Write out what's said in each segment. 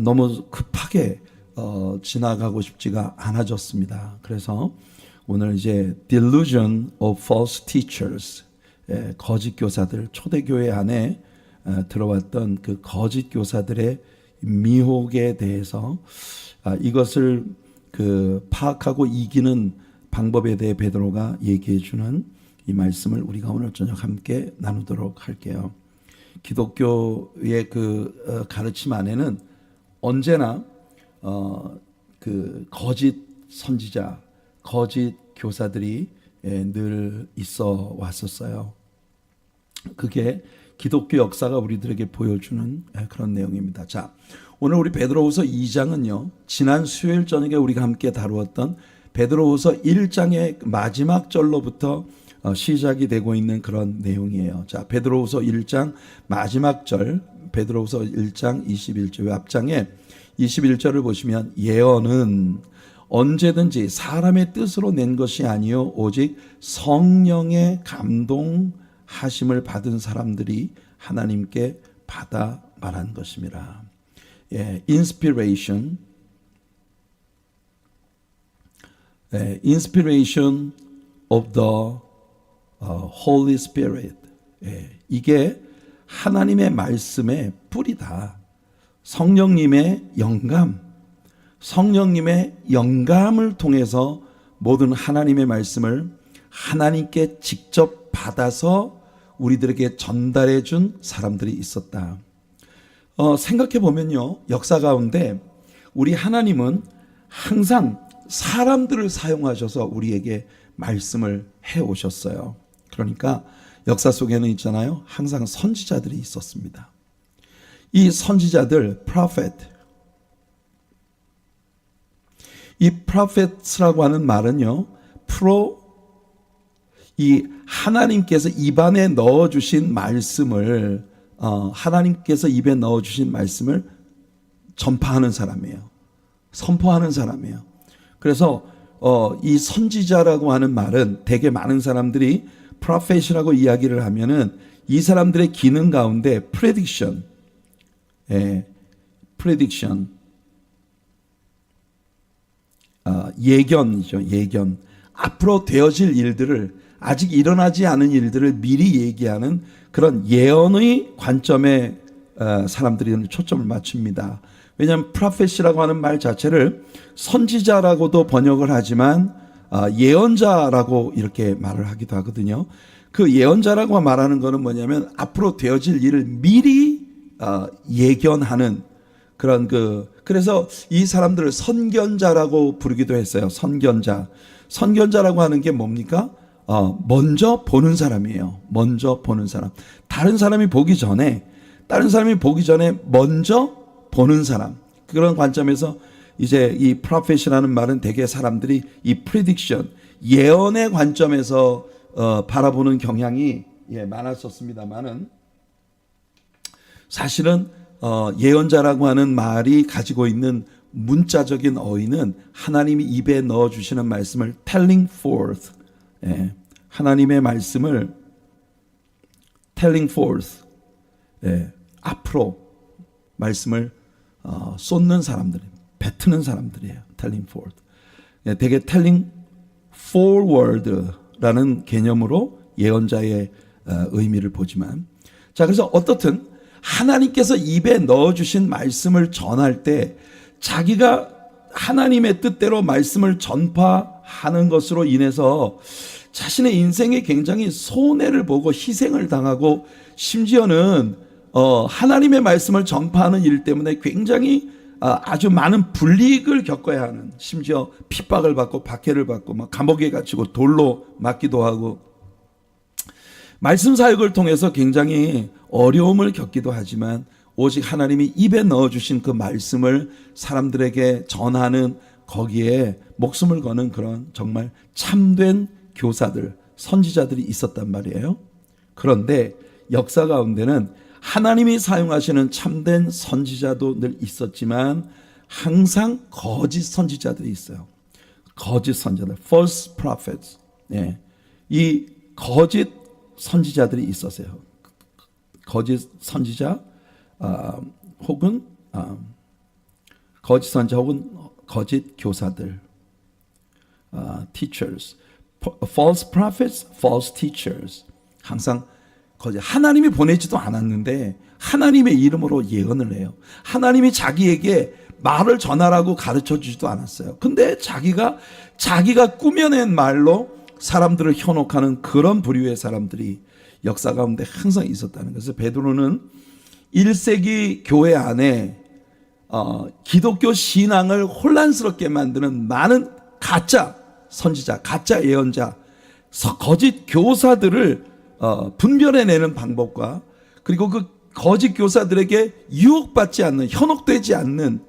너무 급하게 지나가고 싶지가 않아졌습니다. 그래서 오늘 이제 Delusion of False Teachers, 거짓 교사들, 초대교회 안에 들어왔던 그 거짓 교사들의 미혹에 대해서 이것을 파악하고 이기는 방법에 대해 베드로가 얘기해 주는 이 말씀을 우리가 오늘 저녁 함께 나누도록 할게요. 기독교의 그 가르침 안에는 언제나 그 거짓 선지자, 거짓 교사들이 늘 있어 왔었어요. 그게 기독교 역사가 우리들에게 보여주는 그런 내용입니다. 자, 오늘 우리 베드로후서 2장은요, 지난 수요일 저녁에 우리가 함께 다루었던 베드로후서 1장의 마지막 절로부터 시작이 되고 있는 그런 내용이에요. 자, 베드로후서 1장 마지막 절, 베드로후서 1장 21절 앞장에 21절을 보시면 예언은 언제든지 사람의 뜻으로 낸 것이 아니요 오직 성령의 감동하심을 받은 사람들이 하나님께 받아 말한 것입니다. inspiration of the Holy Spirit. 이게 하나님의 말씀의 뿌리다. 성령님의 영감을 통해서 모든 하나님의 말씀을 하나님께 직접 받아서 우리들에게 전달해 준 사람들이 있었다. 생각해 보면요, 역사 가운데 우리 하나님은 항상 사람들을 사용하셔서 우리에게 말씀을 해 오셨어요. 그러니까 역사 속에는 있잖아요, 항상 선지자들이 있었습니다. 이 선지자들, prophet, 이 prophet라고 하는 말은요, 이 하나님께서 입안에 넣어주신 말씀을, 하나님께서 입에 넣어주신 말씀을 전파하는 사람이에요. 선포하는 사람이에요. 그래서 이 선지자라고 하는 말은 되게 많은 사람들이 prophet이라고 이야기를 하면은 이 사람들의 기능 가운데 prediction, 예견이죠. 예견. 앞으로 되어질 일들을, 아직 일어나지 않은 일들을 미리 얘기하는 그런 예언의 관점에 사람들이 초점을 맞춥니다. 왜냐하면 프로페시라고 하는 말 자체를 선지자라고도 번역을 하지만 예언자라고 이렇게 말을 하기도 하거든요. 그 예언자라고 말하는 것은 뭐냐면 앞으로 되어질 일을 미리 예견하는 그런 그래서 이 사람들을 선견자라고 부르기도 했어요. 선견자라고 하는 게 뭡니까? 먼저 보는 사람이에요. 먼저 보는 사람. 다른 사람이 보기 전에 먼저 보는 사람. 그런 관점에서 이제 이 prophet이라는 말은 대개 사람들이 이 prediction, 예언의 관점에서 바라보는 경향이 많았었습니다만은 사실은 예언자라고 하는 말이 가지고 있는 문자적인 어휘는 하나님이 입에 넣어주시는 말씀을 telling forth, 하나님의 말씀을 telling forth, 앞으로 말씀을 쏟는 사람들, 뱉는 사람들이에요. telling forth. 되게 telling forward라는 개념으로 예언자의 의미를 보지만, 자, 그래서 어떻든 하나님께서 입에 넣어주신 말씀을 전할 때 자기가 하나님의 뜻대로 말씀을 전파하는 것으로 인해서 자신의 인생에 굉장히 손해를 보고 희생을 당하고 심지어는 하나님의 말씀을 전파하는 일 때문에 굉장히 아주 많은 불이익을 겪어야 하는, 심지어 핍박을 받고 박해를 받고 막 감옥에 갇히고 돌로 맞기도 하고 말씀 사역을 통해서 굉장히 어려움을 겪기도 하지만 오직 하나님이 입에 넣어주신 그 말씀을 사람들에게 전하는 거기에 목숨을 거는 그런 정말 참된 교사들, 선지자들이 있었단 말이에요. 그런데 역사 가운데는 하나님이 사용하시는 참된 선지자도 늘 있었지만 항상 거짓 선지자들이 있어요. 거짓 선지자들, false prophets. 예. 이 거짓 선지자들이 있었어요. 거짓 선지자 혹은 거짓 선지자 혹은 거짓 교사들, teachers, false prophets, false teachers. 항상 거짓. 하나님이 보내지도 않았는데 하나님의 이름으로 예언을 해요. 하나님이 자기에게 말을 전하라고 가르쳐 주지도 않았어요. 근데 자기가 꾸며낸 말로 사람들을 현혹하는 그런 부류의 사람들이 역사 가운데 항상 있었다는 것을 베드로는 1세기 교회 안에 기독교 신앙을 혼란스럽게 만드는 많은 가짜 선지자, 가짜 예언자, 거짓 교사들을 분별해내는 방법과 그리고 그 거짓 교사들에게 유혹받지 않는, 현혹되지 않는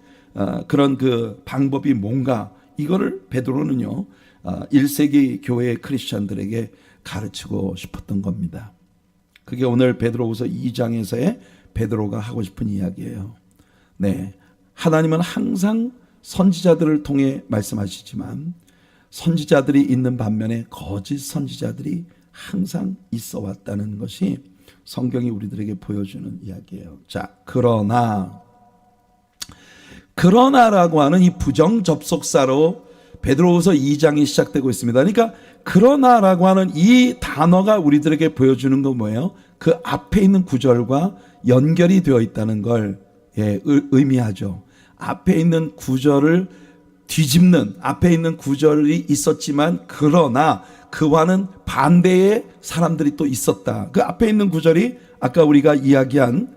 그런 그 방법이 뭔가, 이거를 베드로는요 1세기 교회의 크리스찬들에게 가르치고 싶었던 겁니다. 그게 오늘 베드로후서 2장에서의 베드로가 하고 싶은 이야기예요. 네, 하나님은 항상 선지자들을 통해 말씀하시지만 선지자들이 있는 반면에 거짓 선지자들이 항상 있어 왔다는 것이 성경이 우리들에게 보여주는 이야기예요. 자, 그러나라고 하는 이 부정 접속사로 베드로후서 2장이 시작되고 있습니다. 그러니까 그러나라고 하는 이 단어가 우리들에게 보여주는 건 뭐예요? 그 앞에 있는 구절과 연결이 되어 있다는 걸 의미하죠. 앞에 있는 구절을 뒤집는, 앞에 있는 구절이 있었지만 그러나 그와는 반대의 사람들이 또 있었다. 그 앞에 있는 구절이 아까 우리가 이야기한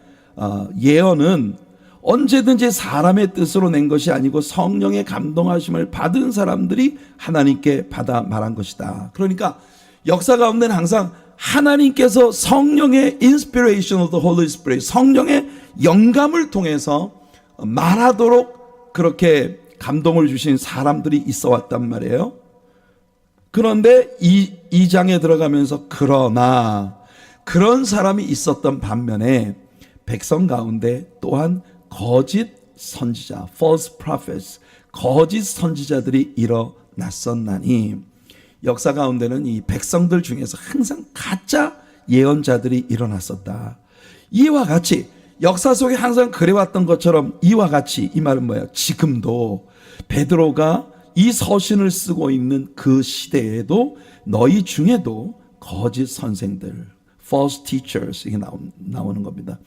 예언은 언제든지 사람의 뜻으로 낸 것이 아니고 성령의 감동하심을 받은 사람들이 하나님께 받아 말한 것이다. 그러니까 역사 가운데는 항상 하나님께서 성령의 inspiration of the Holy Spirit, 성령의 영감을 통해서 말하도록 그렇게 감동을 주신 사람들이 있어 왔단 말이에요. 그런데 이 장에 들어가면서 그러나 그런 사람이 있었던 반면에 백성 가운데 또한 거짓 선지자, false prophets, 거짓 선지자들이 일어났었나니 역사 가운데는 이 백성들 중에서 항상 가짜 예언자들이 일어났었다. 이와 같이 역사 속에 항상 그래왔던 것처럼 이와 같이, 이 말은 뭐예요? 지금도 베드로가 이 서신을 쓰고 있는 그 시대에도 너희 중에도 거짓 선생들, false teachers, 이게 나오는 겁니다.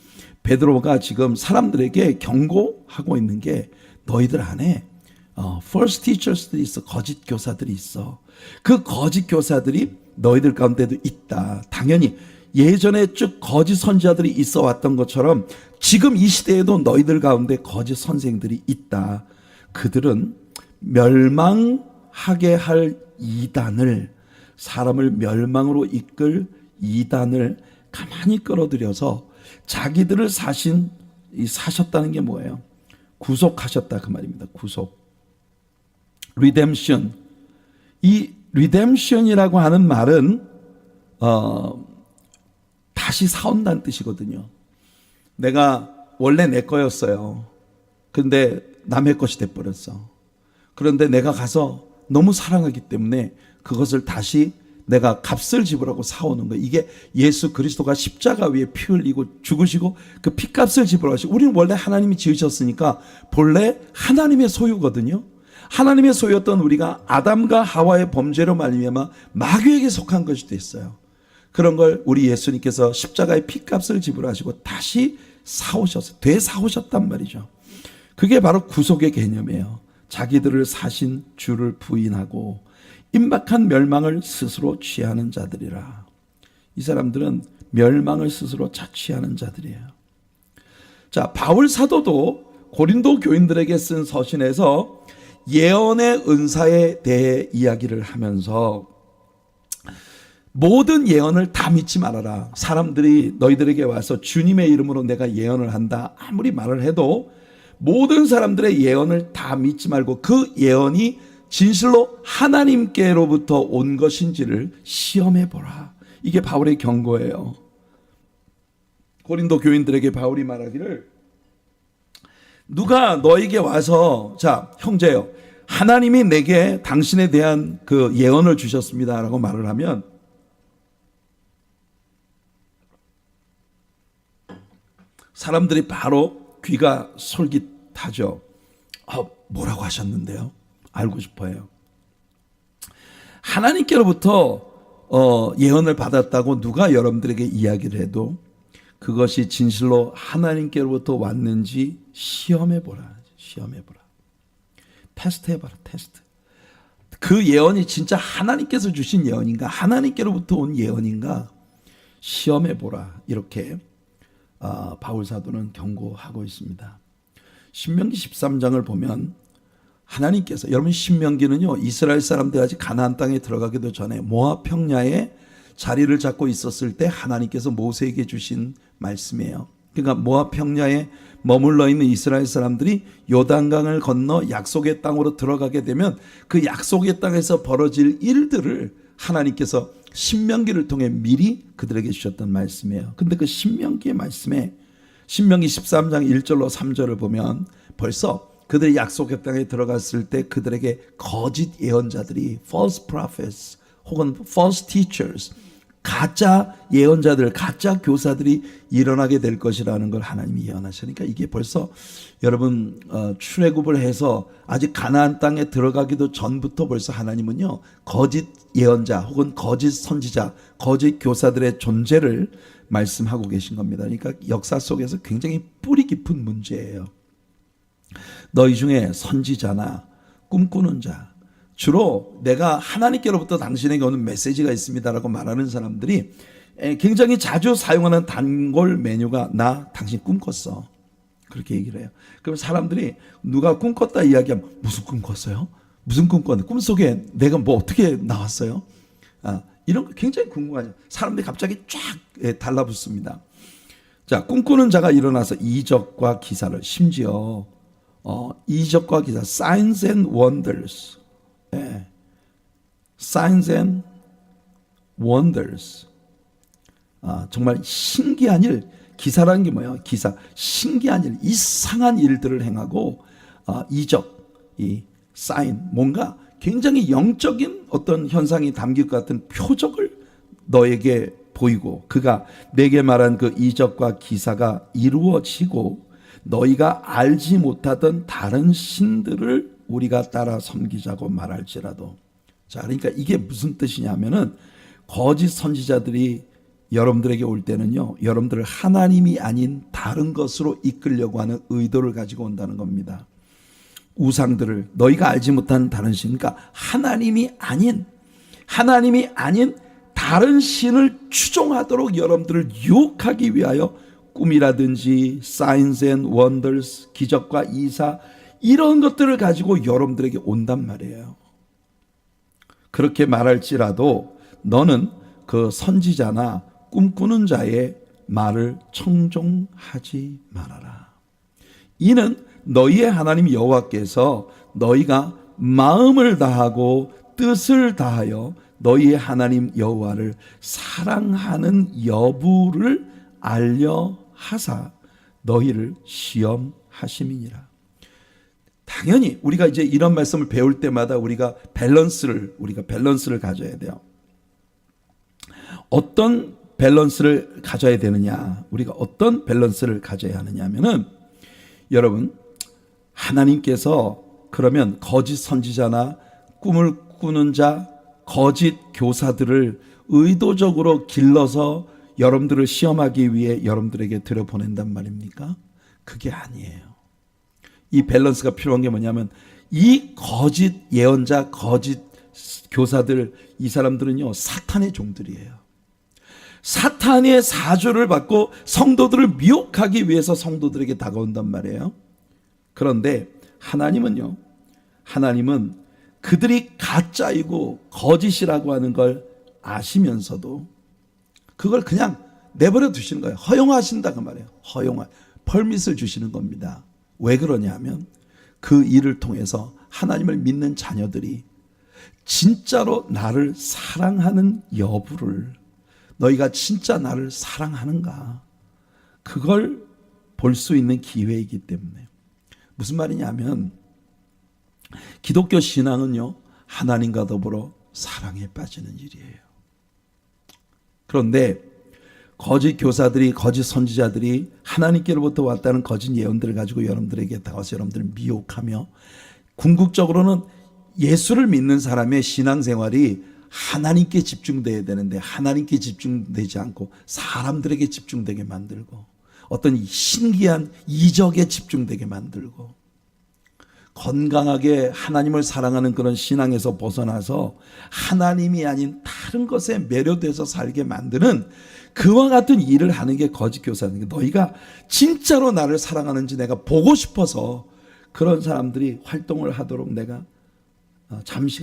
베드로가 지금 사람들에게 경고하고 있는 게 너희들 안에 false teachers들이 있어, 거짓 교사들이 있어. 그 거짓 교사들이 너희들 가운데도 있다. 당연히 예전에 쭉 거짓 선지자들이 있어 왔던 것처럼 지금 이 시대에도 너희들 가운데 거짓 선생들이 있다. 그들은 멸망하게 할 이단을, 사람을 멸망으로 이끌 이단을 가만히 끌어들여서 자기들을 사셨다는 게 뭐예요? 구속하셨다, 그 말입니다. 구속. redemption. 이 redemption이라고 하는 말은 다시 사온다는 뜻이거든요. 내가 원래 내 거였어요. 근데 남의 것이 돼버렸어. 그런데 내가 가서 너무 사랑하기 때문에 그것을 다시 내가 값을 지불하고 사오는 거예요. 이게 예수 그리스도가 십자가 위에 피 흘리고 죽으시고 그 피값을 지불하시고, 우리는 원래 하나님이 지으셨으니까 본래 하나님의 소유거든요. 하나님의 소유였던 우리가 아담과 하와의 범죄로 말미암아 마귀에게 속한 것이 됐어요. 그런 걸 우리 예수님께서 십자가의 피값을 지불하시고 다시 사오셨어요. 되사오셨단 말이죠. 그게 바로 구속의 개념이에요. 자기들을 사신 주를 부인하고 임박한 멸망을 스스로 취하는 자들이라. 이 사람들은 멸망을 스스로 자취하는 자들이에요. 자, 바울 사도도 고린도 교인들에게 쓴 서신에서 예언의 은사에 대해 이야기를 하면서 모든 예언을 다 믿지 말아라. 사람들이 너희들에게 와서 주님의 이름으로 내가 예언을 한다 아무리 말을 해도 모든 사람들의 예언을 다 믿지 말고 그 예언이 진실로 하나님께로부터 온 것인지를 시험해 보라. 이게 바울의 경고예요. 고린도 교인들에게 바울이 말하기를, 누가 너에게 와서 자 형제요, 하나님이 내게 당신에 대한 그 예언을 주셨습니다라고 말을 하면 사람들이 바로 귀가 솔깃하죠. 뭐라고 하셨는데요? 알고 싶어요. 하나님께로부터 예언을 받았다고 누가 여러분들에게 이야기를 해도 그것이 진실로 하나님께로부터 왔는지 시험해보라. 시험해보라. 테스트해봐라. 테스트. 그 예언이 진짜 하나님께서 주신 예언인가, 하나님께로부터 온 예언인가 시험해보라. 이렇게 바울 사도는 경고하고 있습니다. 신명기 13장을 보면 하나님께서, 여러분 신명기는요 이스라엘 사람들이 아직 가나안 땅에 들어가기도 전에 모압 평야에 자리를 잡고 있었을 때 하나님께서 모세에게 주신 말씀이에요. 그러니까 모압 평야에 머물러 있는 이스라엘 사람들이 요단강을 건너 약속의 땅으로 들어가게 되면 그 약속의 땅에서 벌어질 일들을 하나님께서 신명기를 통해 미리 그들에게 주셨던 말씀이에요. 근데 그 신명기의 말씀에 신명기 13장 1절로 3절을 보면 벌써 그들이 약속의 땅에 들어갔을 때 그들에게 거짓 예언자들이 false prophets 혹은 false teachers, 가짜 예언자들, 가짜 교사들이 일어나게 될 것이라는 걸 하나님이 예언하시니까 이게 벌써 여러분 출애굽을 해서 아직 가나안 땅에 들어가기도 전부터 벌써 하나님은요 거짓 예언자 혹은 거짓 선지자, 거짓 교사들의 존재를 말씀하고 계신 겁니다. 그러니까 역사 속에서 굉장히 뿌리 깊은 문제예요. 너희 중에 선지자나 꿈꾸는 자, 주로 내가 하나님께로부터 당신에게 오는 메시지가 있습니다라고 말하는 사람들이 굉장히 자주 사용하는 단골 메뉴가 나 당신 꿈꿨어. 그렇게 얘기를 해요. 그럼 사람들이 누가 꿈꿨다 이야기하면 무슨 꿈 꿨어요? 무슨 꿈 꿨는데 꿈속에 내가 뭐 어떻게 나왔어요? 이런 거 굉장히 궁금하죠. 사람들이 갑자기 쫙 달라붙습니다. 자, 꿈꾸는 자가 일어나서 이적과 기사를, 심지어 이적과 기사, signs and wonders, signs and wonders, 정말 신기한 일, 기사라는 게 뭐예요? 기사, 신기한 일, 이상한 일들을 행하고 이적, 이 sign, 뭔가 굉장히 영적인 어떤 현상이 담길 것 같은 표적을 너에게 보이고 그가 내게 말한 그 이적과 기사가 이루어지고 너희가 알지 못하던 다른 신들을 우리가 따라 섬기자고 말할지라도. 자, 그러니까 이게 무슨 뜻이냐면은 거짓 선지자들이 여러분들에게 올 때는요 여러분들을 하나님이 아닌 다른 것으로 이끌려고 하는 의도를 가지고 온다는 겁니다. 우상들을, 너희가 알지 못한 다른 신, 그러니까 하나님이 아닌 다른 신을 추종하도록 여러분들을 유혹하기 위하여 꿈이라든지 signs and wonders, 기적과 이사, 이런 것들을 가지고 여러분들에게 온단 말이에요. 그렇게 말할지라도 너는 그 선지자나 꿈꾸는 자의 말을 청종하지 말아라. 이는 너희의 하나님 여호와께서 너희가 마음을 다하고 뜻을 다하여 너희의 하나님 여호와를 사랑하는 여부를 알려 하사 너희를 시험하심이니라. 당연히 우리가 이제 이런 말씀을 배울 때마다 우리가 밸런스를 가져야 돼요. 어떤 밸런스를 가져야 되느냐? 우리가 어떤 밸런스를 가져야 하느냐 하면은 여러분, 하나님께서 그러면 거짓 선지자나 꿈을 꾸는 자, 거짓 교사들을 의도적으로 길러서 여러분들을 시험하기 위해 여러분들에게 들여보낸단 말입니까? 그게 아니에요. 이 밸런스가 필요한 게 뭐냐면 이 거짓 예언자, 거짓 교사들, 이 사람들은요 사탄의 종들이에요. 사탄의 사주를 받고 성도들을 미혹하기 위해서 성도들에게 다가온단 말이에요. 그런데 하나님은요, 하나님은 그들이 가짜이고 거짓이라고 하는 걸 아시면서도 그걸 그냥 내버려 두시는 거예요. 허용하신다 그 말이에요. 펄밋을 주시는 겁니다. 왜 그러냐 하면 그 일을 통해서 하나님을 믿는 자녀들이 진짜로 나를 사랑하는 여부를, 너희가 진짜 나를 사랑하는가, 그걸 볼 수 있는 기회이기 때문에. 무슨 말이냐면 기독교 신앙은요 하나님과 더불어 사랑에 빠지는 일이에요. 그런데 거짓 교사들이, 거짓 선지자들이 하나님께로부터 왔다는 거짓 예언들을 가지고 여러분들에게 다가와서 여러분들을 미혹하며, 궁극적으로는 예수를 믿는 사람의 신앙생활이 하나님께 집중돼야 되는데 하나님께 집중되지 않고 사람들에게 집중되게 만들고, 어떤 신기한 이적에 집중되게 만들고, 건강하게 하나님을 사랑하는 그런 신앙에서 벗어나서 하나님이 아닌 다른 것에 매료돼서 살게 만드는 그와 같은 일을 하는 게 거짓 교사는, 너희가 진짜로 나를 사랑하는지 내가 보고 싶어서 그런 사람들이 활동을 하도록 내가 잠시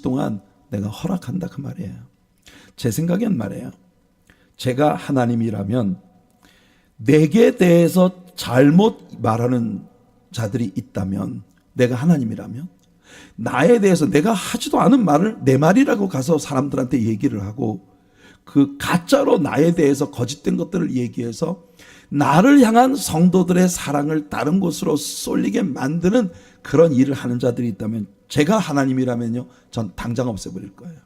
동안 내가 허락한다 그 말이에요. 제 생각엔 말이에요, 제가 하나님이라면 내게 대해서 잘못 말하는 자들이 있다면, 내가 하나님이라면 나에 대해서 내가 하지도 않은 말을 내 말이라고 가서 사람들한테 얘기를 하고, 그 가짜로 나에 대해서 거짓된 것들을 얘기해서 나를 향한 성도들의 사랑을 다른 곳으로 쏠리게 만드는 그런 일을 하는 자들이 있다면, 제가 하나님이라면요 전 당장 없애버릴 거예요.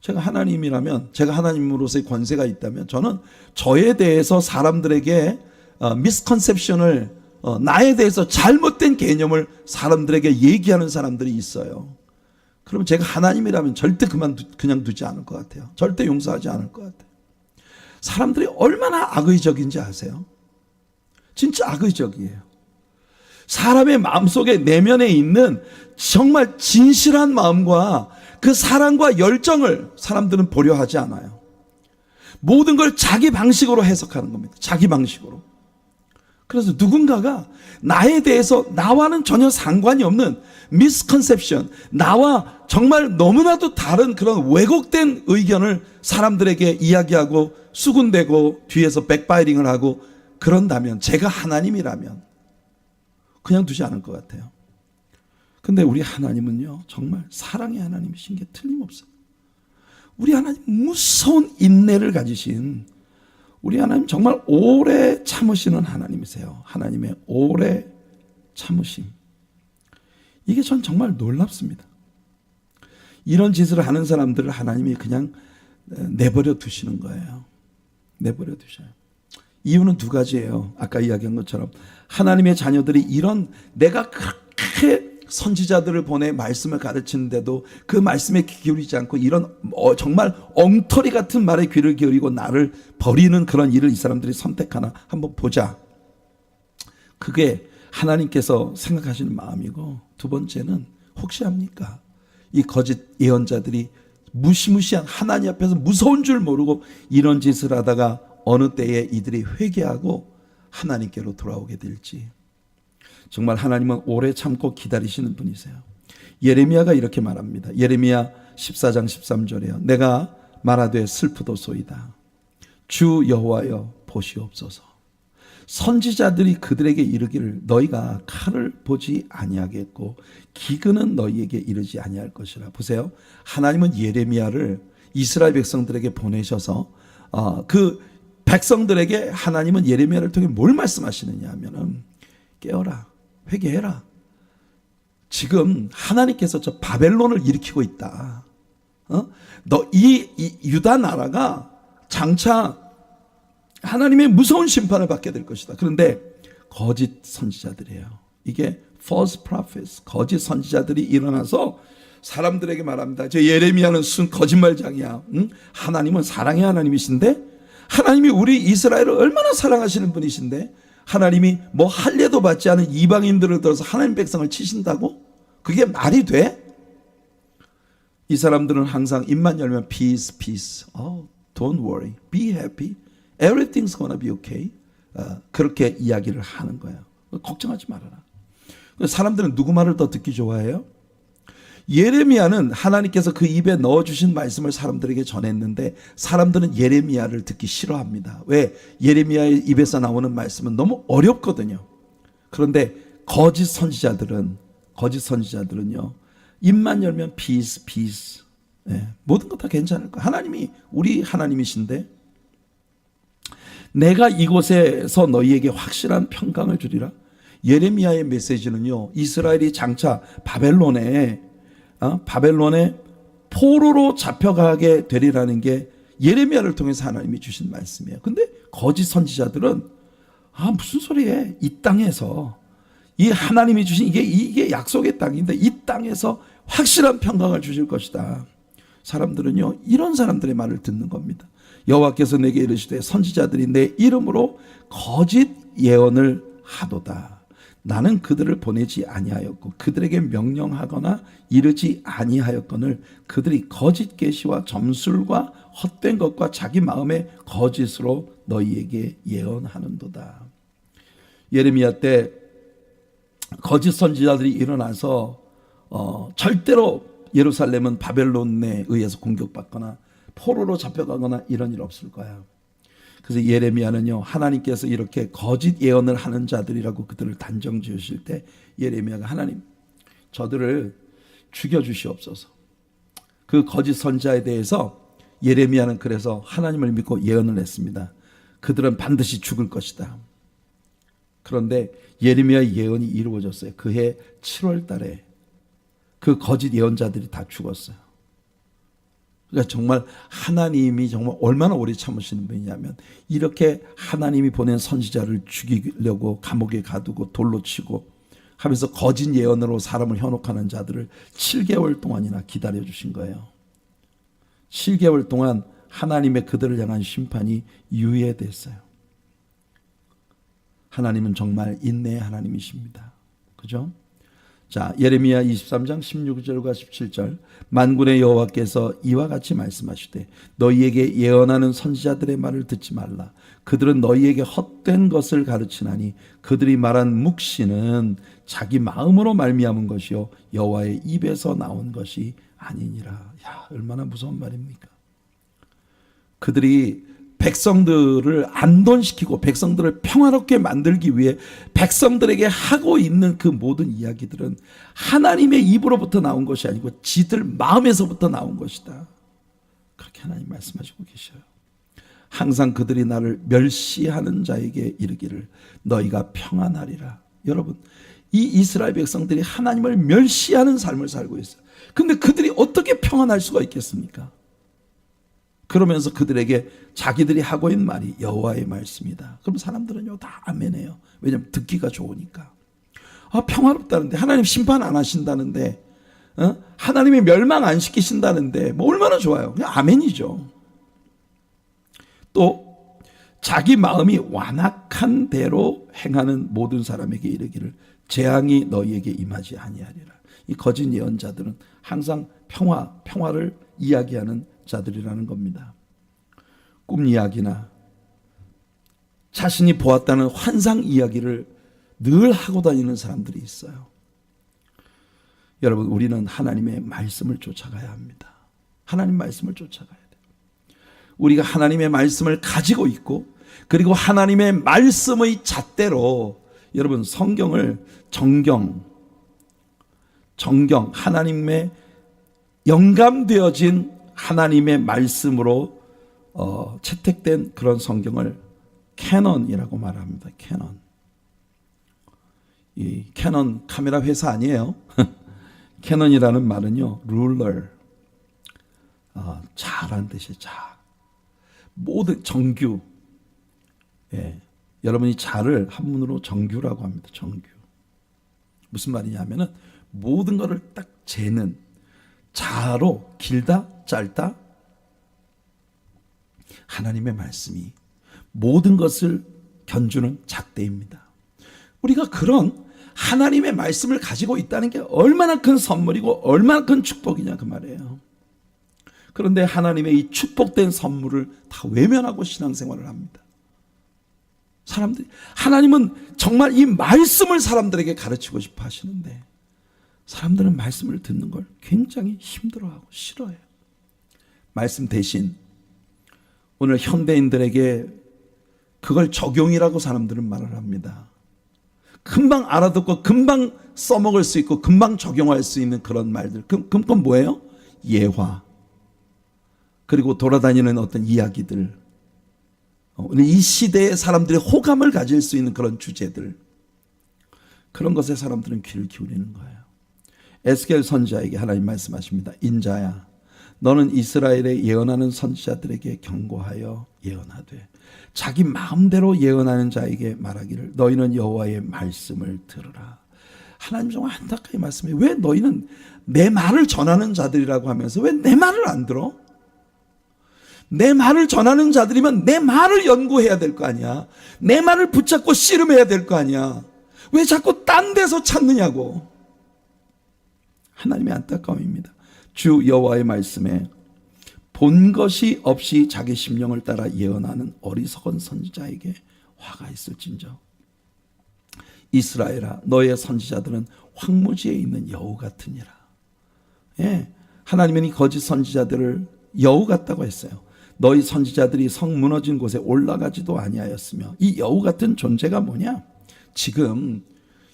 제가 하나님이라면, 제가 하나님으로서의 권세가 있다면 저는 저에 대해서 사람들에게 미스컨셉션을, 나에 대해서 잘못된 개념을 사람들에게 얘기하는 사람들이 있어요. 그럼 제가 하나님이라면 절대 그냥 두지 않을 것 같아요. 절대 용서하지 않을 것 같아요. 사람들이 얼마나 악의적인지 아세요? 진짜 악의적이에요. 사람의 마음속에, 내면에 있는 정말 진실한 마음과 그 사랑과 열정을 사람들은 보려 하지 않아요. 모든 걸 자기 방식으로 해석하는 겁니다. 자기 방식으로. 그래서 누군가가 나에 대해서 나와는 전혀 상관이 없는 미스컨셉션, 나와 정말 너무나도 다른 그런 왜곡된 의견을 사람들에게 이야기하고 수군대고 뒤에서 백파이링을 하고 그런다면, 제가 하나님이라면 그냥 두지 않을 것 같아요. 근데 우리 하나님은요 정말 사랑의 하나님이신 게 틀림없어요. 우리 하나님 무서운 인내를 가지신, 우리 하나님 정말 오래 참으시는 하나님이세요. 하나님의 오래 참으심, 이게 전 정말 놀랍습니다. 이런 짓을 하는 사람들을 하나님이 그냥 내버려 두시는 거예요. 내버려 두셔요. 이유는 두 가지예요. 아까 이야기한 것처럼 하나님의 자녀들이 이런, 내가 그렇게 선지자들을 보내 말씀을 가르치는데도 그 말씀에 귀 기울이지 않고 이런 정말 엉터리 같은 말에 귀를 기울이고 나를 버리는 그런 일을 이 사람들이 선택하나 한번 보자. 그게 하나님께서 생각하시는 마음이고, 두 번째는 혹시 합니까? 이 거짓 예언자들이 무시무시한 하나님 앞에서 무서운 줄 모르고 이런 짓을 하다가 어느 때에 이들이 회개하고 하나님께로 돌아오게 될지. 정말 하나님은 오래 참고 기다리시는 분이세요. 예레미야가 이렇게 말합니다. 예레미야 14장 13절에요. 내가 말하되 슬프도소이다. 주 여호와여 보시옵소서. 선지자들이 그들에게 이르기를 너희가 칼을 보지 아니하겠고 기근은 너희에게 이르지 아니할 것이라. 보세요. 하나님은 예레미야를 이스라엘 백성들에게 보내셔서 그 백성들에게 하나님은 예레미야를 통해 뭘 말씀하시느냐 하면은, 깨어라, 회개해라. 지금 하나님께서 저 바벨론을 일으키고 있다. 너 이 유다 나라가 장차 하나님의 무서운 심판을 받게 될 것이다. 그런데 거짓 선지자들이에요. 이게 false prophets, 거짓 선지자들이 일어나서 사람들에게 말합니다. 저 예레미야는 순 거짓말장이야. 응? 하나님은 사랑의 하나님이신데, 하나님이 우리 이스라엘을 얼마나 사랑하시는 분이신데 하나님이 뭐 할례도 받지 않은 이방인들을 들어서 하나님 백성을 치신다고? 그게 말이 돼? 이 사람들은 항상 입만 열면 peace, peace. Oh, don't worry. Be happy. Everything's gonna be okay. 그렇게 이야기를 하는 거예요. 걱정하지 말아라. 사람들은 누구 말을 더 듣기 좋아해요? 예레미야는 하나님께서 그 입에 넣어주신 말씀을 사람들에게 전했는데 사람들은 예레미야를 듣기 싫어합니다. 왜? 예레미야의 입에서 나오는 말씀은 너무 어렵거든요. 그런데 거짓 선지자들은요, 입만 열면 peace, peace. 모든 것 다 괜찮을 거야. 하나님이 우리 하나님이신데 내가 이곳에서 너희에게 확실한 평강을 주리라. 예레미야의 메시지는요, 이스라엘이 장차 바벨론에 포로로 잡혀가게 되리라는 게 예레미야를 통해서 하나님이 주신 말씀이에요. 근데 거짓 선지자들은 무슨 소리에 이 땅에서 이 하나님이 주신 이게 약속의 땅인데 이 땅에서 확실한 평강을 주실 것이다. 사람들은요, 이런 사람들의 말을 듣는 겁니다. 여호와께서 내게 이르시되 선지자들이 내 이름으로 거짓 예언을 하도다. 나는 그들을 보내지 아니하였고 그들에게 명령하거나 이르지 아니하였거늘 그들이 거짓 계시와 점술과 헛된 것과 자기 마음의 거짓으로 너희에게 예언하는도다. 예레미야 때 거짓 선지자들이 일어나서 절대로 예루살렘은 바벨론에 의해서 공격받거나 포로로 잡혀가거나 이런 일 없을 거야. 그래서 예레미야는요, 하나님께서 이렇게 거짓 예언을 하는 자들이라고 그들을 단정 지으실 때 예레미야가 하나님, 저들을 죽여주시옵소서. 그 거짓 선지자에 대해서 예레미야는 그래서 하나님을 믿고 예언을 했습니다. 그들은 반드시 죽을 것이다. 그런데 예레미야의 예언이 이루어졌어요. 그해 7월 달에 그 거짓 예언자들이 다 죽었어요. 그러니까 정말 하나님이 정말 얼마나 오래 참으시는 분이냐면 이렇게 하나님이 보낸 선지자를 죽이려고 감옥에 가두고 돌로 치고 하면서 거짓 예언으로 사람을 현혹하는 자들을 7개월 동안이나 기다려주신 거예요. 7개월 동안 하나님의 그들을 향한 심판이 유예됐어요. 하나님은 정말 인내의 하나님이십니다. 그죠? 자, 예레미야 23장 16절과 17절. 만군의 여호와께서 이와 같이 말씀하시되 너희에게 예언하는 선지자들의 말을 듣지 말라. 그들은 너희에게 헛된 것을 가르치나니 그들이 말한 묵시는 자기 마음으로 말미암은 것이요 여호와의 입에서 나온 것이 아니니라. 야, 얼마나 무서운 말입니까? 그들이 백성들을 안돈시키고 백성들을 평화롭게 만들기 위해 백성들에게 하고 있는 그 모든 이야기들은 하나님의 입으로부터 나온 것이 아니고 지들 마음에서부터 나온 것이다. 그렇게 하나님 말씀하시고 계셔요. 항상 그들이 나를 멸시하는 자에게 이르기를 너희가 평안하리라. 여러분, 이 이스라엘 백성들이 하나님을 멸시하는 삶을 살고 있어요. 근데 그들이 어떻게 평안할 수가 있겠습니까? 그러면서 그들에게 자기들이 하고 있는 말이 여호와의 말씀이다. 그럼 사람들은요 다 아멘해요. 왜냐하면 듣기가 좋으니까. 평화롭다는데, 하나님 심판 안 하신다는데, 하나님이 멸망 안 시키신다는데 뭐 얼마나 좋아요. 그냥 아멘이죠. 또 자기 마음이 완악한 대로 행하는 모든 사람에게 이르기를 재앙이 너희에게 임하지 아니하리라. 이 거짓 예언자들은 항상 평화를 이야기하는 자들이라는 겁니다. 꿈 이야기나 자신이 보았다는 환상 이야기를 늘 하고 다니는 사람들이 있어요. 여러분, 우리는 하나님의 말씀을 쫓아가야 합니다. 하나님 말씀을 쫓아가야 돼요. 우리가 하나님의 말씀을 가지고 있고, 그리고 하나님의 말씀의 잣대로 여러분 성경을 정경 하나님의 영감되어진 하나님의 말씀으로 채택된 그런 성경을 캐논이라고 말합니다. 캐논. 이 캐논 카메라 회사 아니에요. 캐논이라는 말은요, 룰러, 잘한 뜻이에요. 모든 정규. 예, 여러분이 잘을 한문으로 정규라고 합니다. 정규. 무슨 말이냐면은 모든 것을 딱 재는, 자로 길다 짧다. 하나님의 말씀이 모든 것을 견주는 잣대입니다. 우리가 그런 하나님의 말씀을 가지고 있다는 게 얼마나 큰 선물이고 얼마나 큰 축복이냐 그 말이에요. 그런데 하나님의 이 축복된 선물을 다 외면하고 신앙생활을 합니다. 사람들이, 하나님은 정말 이 말씀을 사람들에게 가르치고 싶어 하시는데 사람들은 말씀을 듣는 걸 굉장히 힘들어하고 싫어해요. 말씀 대신 오늘 현대인들에게 그걸 적용이라고 사람들은 말을 합니다. 금방 알아듣고 금방 써먹을 수 있고 금방 적용할 수 있는 그런 말들. 그건 뭐예요? 예화. 그리고 돌아다니는 어떤 이야기들. 오늘 이 시대의 사람들의 호감을 가질 수 있는 그런 주제들. 그런 것에 사람들은 귀를 기울이는 거예요. 에스겔 선지자에게 하나님 말씀하십니다. 인자야, 너는 이스라엘에 예언하는 선지자들에게 경고하여 예언하되 자기 마음대로 예언하는 자에게 말하기를 너희는 여호와의 말씀을 들으라. 하나님 정말 안타깝게 말씀해요. 왜 너희는 내 말을 전하는 자들이라고 하면서 왜 내 말을 안 들어? 내 말을 전하는 자들이면 내 말을 연구해야 될 거 아니야. 내 말을 붙잡고 씨름해야 될 거 아니야. 왜 자꾸 딴 데서 찾느냐고. 하나님의 안타까움입니다. 주 여호와의 말씀에 본 것이 없이 자기 심령을 따라 예언하는 어리석은 선지자에게 화가 있을진저. 이스라엘아, 너의 선지자들은 황무지에 있는 여우 같으니라. 예, 하나님은 이 거짓 선지자들을 여우 같다고 했어요. 너희 선지자들이 성 무너진 곳에 올라가지도 아니하였으며, 이 여우 같은 존재가 뭐냐? 지금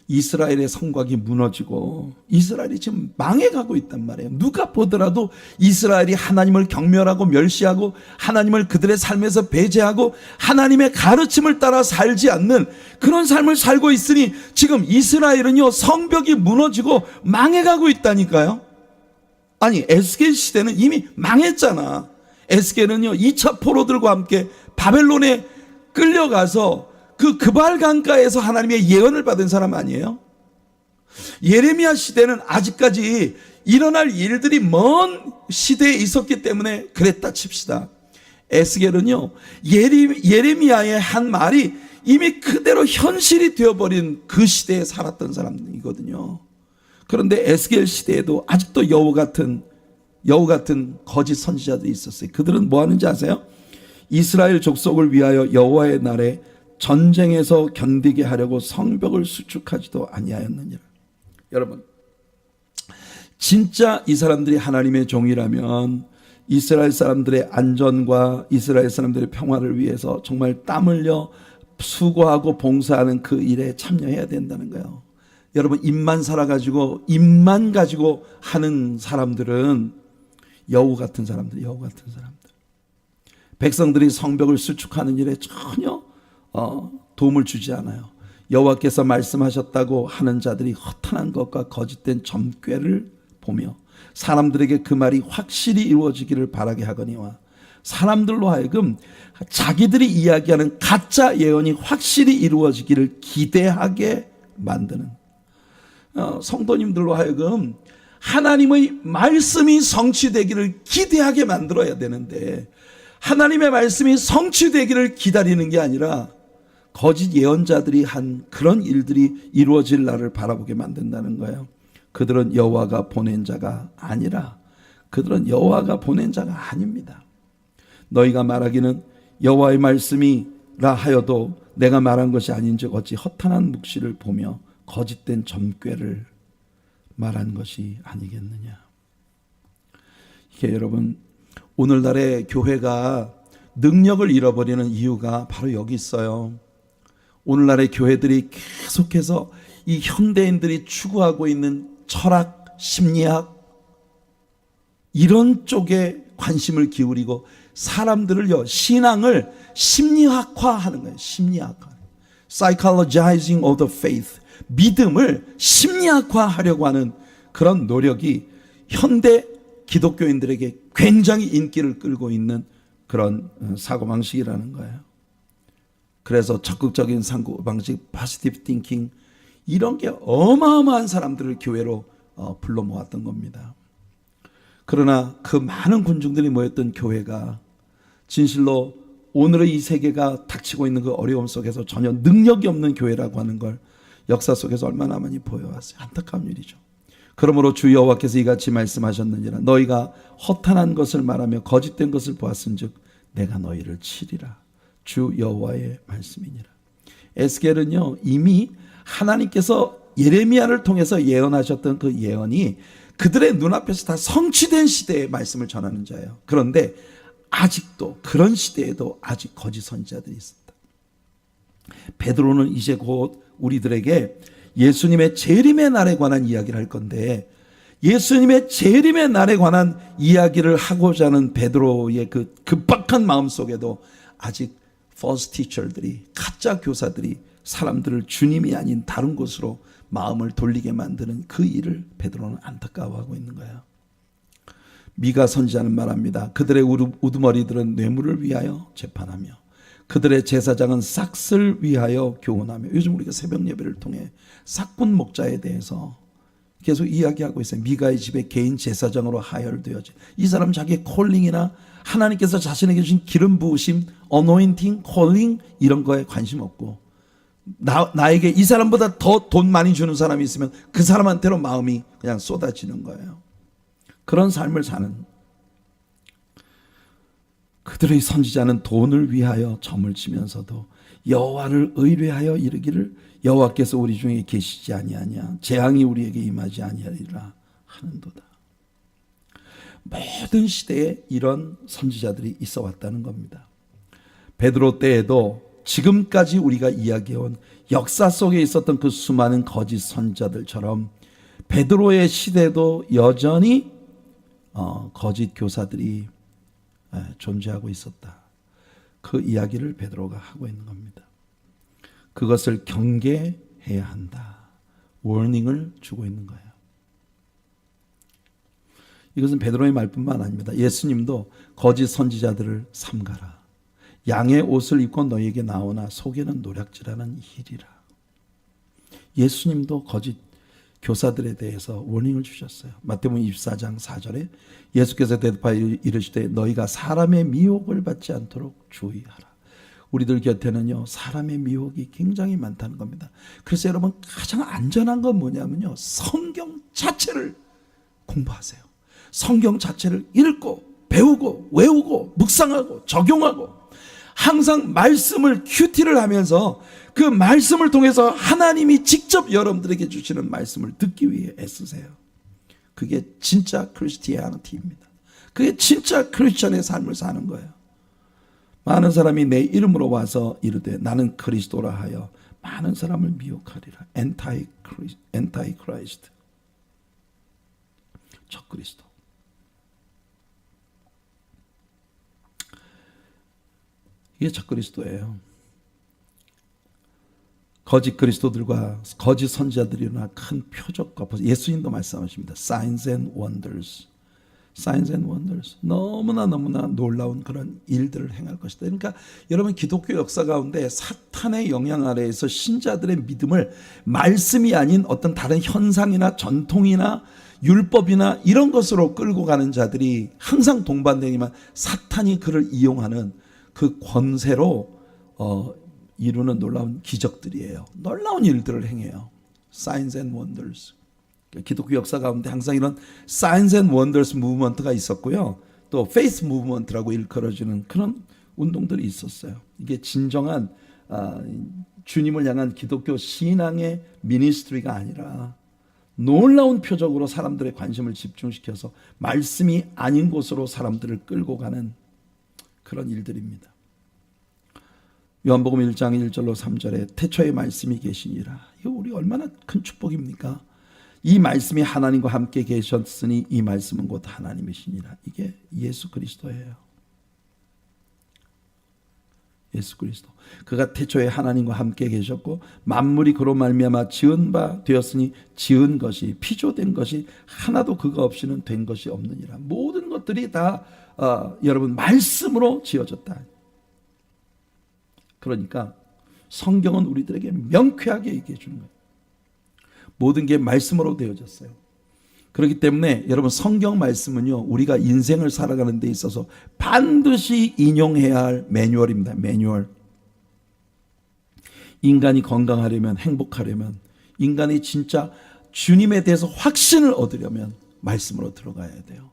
이스라엘의 성곽이 무너지고 이스라엘이 지금 망해가고 있단 말이에요. 누가 보더라도 이스라엘이 하나님을 경멸하고 멸시하고 하나님을 그들의 삶에서 배제하고 하나님의 가르침을 따라 살지 않는 그런 삶을 살고 있으니 지금 이스라엘은요, 성벽이 무너지고 망해가고 있다니까요. 아니, 에스겔 시대는 이미 망했잖아. 에스겔은요, 2차 포로들과 함께 바벨론에 끌려가서 그 그발 강가에서 하나님의 예언을 받은 사람 아니에요? 예레미야 시대는 아직까지 일어날 일들이 먼 시대에 있었기 때문에 그랬다 칩시다. 에스겔은요, 예레미야의 한 말이 이미 그대로 현실이 되어버린 그 시대에 살았던 사람이거든요. 그런데 에스겔 시대에도 아직도 여우 같은 거짓 선지자들이 있었어요. 그들은 뭐 하는지 아세요? 이스라엘 족속을 위하여 여호와의 날에 전쟁에서 견디게 하려고 성벽을 수축하지도 아니하였느니라. 여러분, 진짜 이 사람들이 하나님의 종이라면 이스라엘 사람들의 안전과 이스라엘 사람들의 평화를 위해서 정말 땀 흘려 수고하고 봉사하는 그 일에 참여해야 된다는 거예요. 여러분, 입만 살아가지고 입만 가지고 하는 사람들은 여우 같은 사람들. 백성들이 성벽을 수축하는 일에 전혀 도움을 주지 않아요. 여호와께서 말씀하셨다고 하는 자들이 허탄한 것과 거짓된 점괘를 보며 사람들에게 그 말이 확실히 이루어지기를 바라게 하거니와 사람들로 하여금 자기들이 이야기하는 가짜 예언이 확실히 이루어지기를 기대하게 만드는, 성도님들로 하여금 하나님의 말씀이 성취되기를 기대하게 만들어야 되는데 하나님의 말씀이 성취되기를 기다리는 게 아니라 거짓 예언자들이 한 그런 일들이 이루어질 날을 바라보게 만든다는 거예요. 그들은 여호와가 보낸 자가 아니라, 그들은 여호와가 보낸 자가 아닙니다. 너희가 말하기는 여호와의 말씀이라 하여도 내가 말한 것이 아닌즉 어찌 허탄한 묵시를 보며 거짓된 점괘를 말한 것이 아니겠느냐. 이게 여러분, 오늘날의 교회가 능력을 잃어버리는 이유가 바로 여기 있어요. 오늘날의 교회들이 계속해서 이 현대인들이 추구하고 있는 철학, 심리학 이런 쪽에 관심을 기울이고 사람들을요, 신앙을 심리학화하는 거예요. 심리학화. Psychologizing of the faith. 믿음을 심리학화하려고 하는 그런 노력이 현대 기독교인들에게 굉장히 인기를 끌고 있는 그런 사고방식이라는 거예요. 그래서 적극적인 사고방식, positive thinking 이런 게 어마어마한 사람들을 교회로 불러 모았던 겁니다. 그러나 그 많은 군중들이 모였던 교회가 진실로 오늘의 이 세계가 닥치고 있는 그 어려움 속에서 전혀 능력이 없는 교회라고 하는 걸 역사 속에서 얼마나 많이 보여왔어요. 안타까운 일이죠. 그러므로 주 여호와께서 이같이 말씀하셨느니라. 너희가 허탄한 것을 말하며 거짓된 것을 보았은즉 내가 너희를 치리라. 주 여호와의 말씀이니라. 에스겔은요, 이미 하나님께서 예레미야를 통해서 예언하셨던 그 예언이 그들의 눈앞에서 다 성취된 시대의 말씀을 전하는 자예요. 그런데 아직도 그런 시대에도 아직 거짓 선지자들이 있습니다. 베드로는 이제 곧 우리들에게 예수님의 재림의 날에 관한 이야기를 할 건데, 예수님의 재림의 날에 관한 이야기를 하고자 하는 베드로의 그 급박한 마음 속에도 아직 false teacher들이, 가짜 교사들이 사람들을 주님이 아닌 다른 곳으로 마음을 돌리게 만드는 그 일을 베드로는 안타까워하고 있는 거예요. 미가 선지자는 말합니다. 그들의 우두머리들은 뇌물을 위하여 재판하며 그들의 제사장은 싹을 위하여 교훈하며. 요즘 우리가 새벽 예배를 통해 싹군 목자에 대해서 계속 이야기하고 있어요. 미가의 집에 개인 제사장으로 하열되어진 이 사람, 자기의 콜링이나 하나님께서 자신에게 주신 기름 부으심, 어노인팅, 콜링 이런 거에 관심 없고, 나에게 이 사람보다 더 돈 많이 주는 사람이 있으면 그 사람한테로 마음이 그냥 쏟아지는 거예요. 그런 삶을 사는 그들의 선지자는 돈을 위하여 점을 치면서도 여호와를 의뢰하여 이르기를 여호와께서 우리 중에 계시지 아니하냐, 재앙이 우리에게 임하지 아니하리라 하는도다. 모든 시대에 이런 선지자들이 있어 왔다는 겁니다. 베드로 때에도 지금까지 우리가 이야기해온 역사 속에 있었던 그 수많은 거짓 선지자들처럼 베드로의 시대도 여전히 거짓 교사들이 존재하고 있었다. 그 이야기를 베드로가 하고 있는 겁니다. 그것을 경계해야 한다. 워닝을 주고 있는 거예요. 이것은 베드로의 말뿐만 아닙니다. 예수님도 거짓 선지자들을 삼가라. 양의 옷을 입고 너희에게 나오나 속에는 노략질하는 힐이라. 예수님도 거짓 교사들에 대해서 워닝을 주셨어요. 마태복음 24장 4절에 예수께서 대답하여 이르시되 너희가 사람의 미혹을 받지 않도록 주의하라. 우리들 곁에는요, 사람의 미혹이 굉장히 많다는 겁니다. 그래서 여러분, 가장 안전한 건 뭐냐면요, 성경 자체를 공부하세요. 성경 자체를 읽고 배우고 외우고 묵상하고 적용하고, 항상 말씀을 큐티를 하면서 그 말씀을 통해서 하나님이 직접 여러분들에게 주시는 말씀을 듣기 위해 애쓰세요. 그게 진짜 크리스티아니티입니다. 그게 진짜 크리스천의 삶을 사는 거예요. 많은 사람이 내 이름으로 와서 이르되 나는 그리스도라 하여 많은 사람을 미혹하리라. 엔타이 크라이스트, 적그리스도. 이게 적그리스도예요. 거짓 그리스도들과 거짓 선지자들이나 큰 표적과, 예수님도 말씀하십니다. Signs and wonders. Signs and wonders. 너무나 놀라운 그런 일들을 행할 것이다. 그러니까 여러분, 기독교 역사 가운데 사탄의 영향 아래에서 신자들의 믿음을 말씀이 아닌 어떤 다른 현상이나 전통이나 율법이나 이런 것으로 끌고 가는 자들이 항상 동반되지만, 사탄이 그를 이용하는 그 권세로 이루는 놀라운 기적들이에요. 놀라운 일들을 행해요. Signs and wonders. 기독교 역사 가운데 항상 이런 Signs and wonders 무브먼트가 있었고요. 또 Faith 무브먼트라고 일컬어지는 그런 운동들이 있었어요. 이게 진정한 주님을 향한 기독교 신앙의 미니스트리가 아니라 놀라운 표적으로 사람들의 관심을 집중시켜서 말씀이 아닌 곳으로 사람들을 끌고 가는 그런 일들입니다. 요한복음 1장 1절로 3절에 태초에 말씀이 계시니라. 이거 우리 얼마나 큰 축복입니까? 이 말씀이 하나님과 함께 계셨으니 이 말씀은 곧 하나님이시니라. 이게 예수 그리스도예요. 예수 그리스도. 그가 태초에 하나님과 함께 계셨고 만물이 그로 말미암아 지은 바 되었으니 지은 것이 피조된 것이 하나도 그가 없이는 된 것이 없느니라. 모든 것들이 다 여러분 말씀으로 지어졌다. 그러니까 성경은 우리들에게 명쾌하게 얘기해 주는 거예요. 모든 게 말씀으로 되어졌어요. 그렇기 때문에 여러분, 성경 말씀은요, 우리가 인생을 살아가는 데 있어서 반드시 인용해야 할 매뉴얼입니다. 매뉴얼. 인간이 건강하려면, 행복하려면, 인간이 진짜 주님에 대해서 확신을 얻으려면 말씀으로 들어가야 돼요.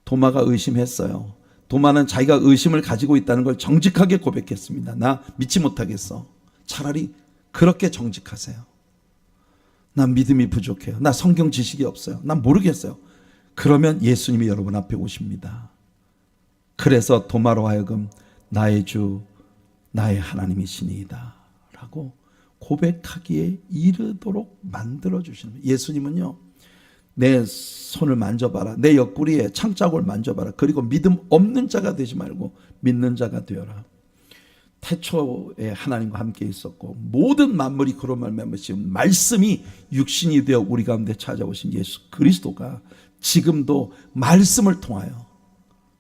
도마가 의심했어요. 도마는 자기가 의심을 가지고 있다는 걸 정직하게 고백했습니다. 나 믿지 못하겠어. 차라리 그렇게 정직하세요. 난 믿음이 부족해요. 나 성경 지식이 없어요. 난 모르겠어요. 그러면 예수님이 여러분 앞에 오십니다. 그래서 도마로 하여금 나의 주 나의 하나님이시니이다 라고 고백하기에 이르도록 만들어주시는 거예요. 예수님은요, 내 손을 만져봐라, 내 옆구리에 창자국을 만져봐라, 그리고 믿음 없는 자가 되지 말고 믿는 자가 되어라. 태초에 하나님과 함께 있었고 모든 만물이 그로 말미암으신 말씀이 육신이 되어 우리 가운데 찾아오신 예수 그리스도가 지금도 말씀을 통하여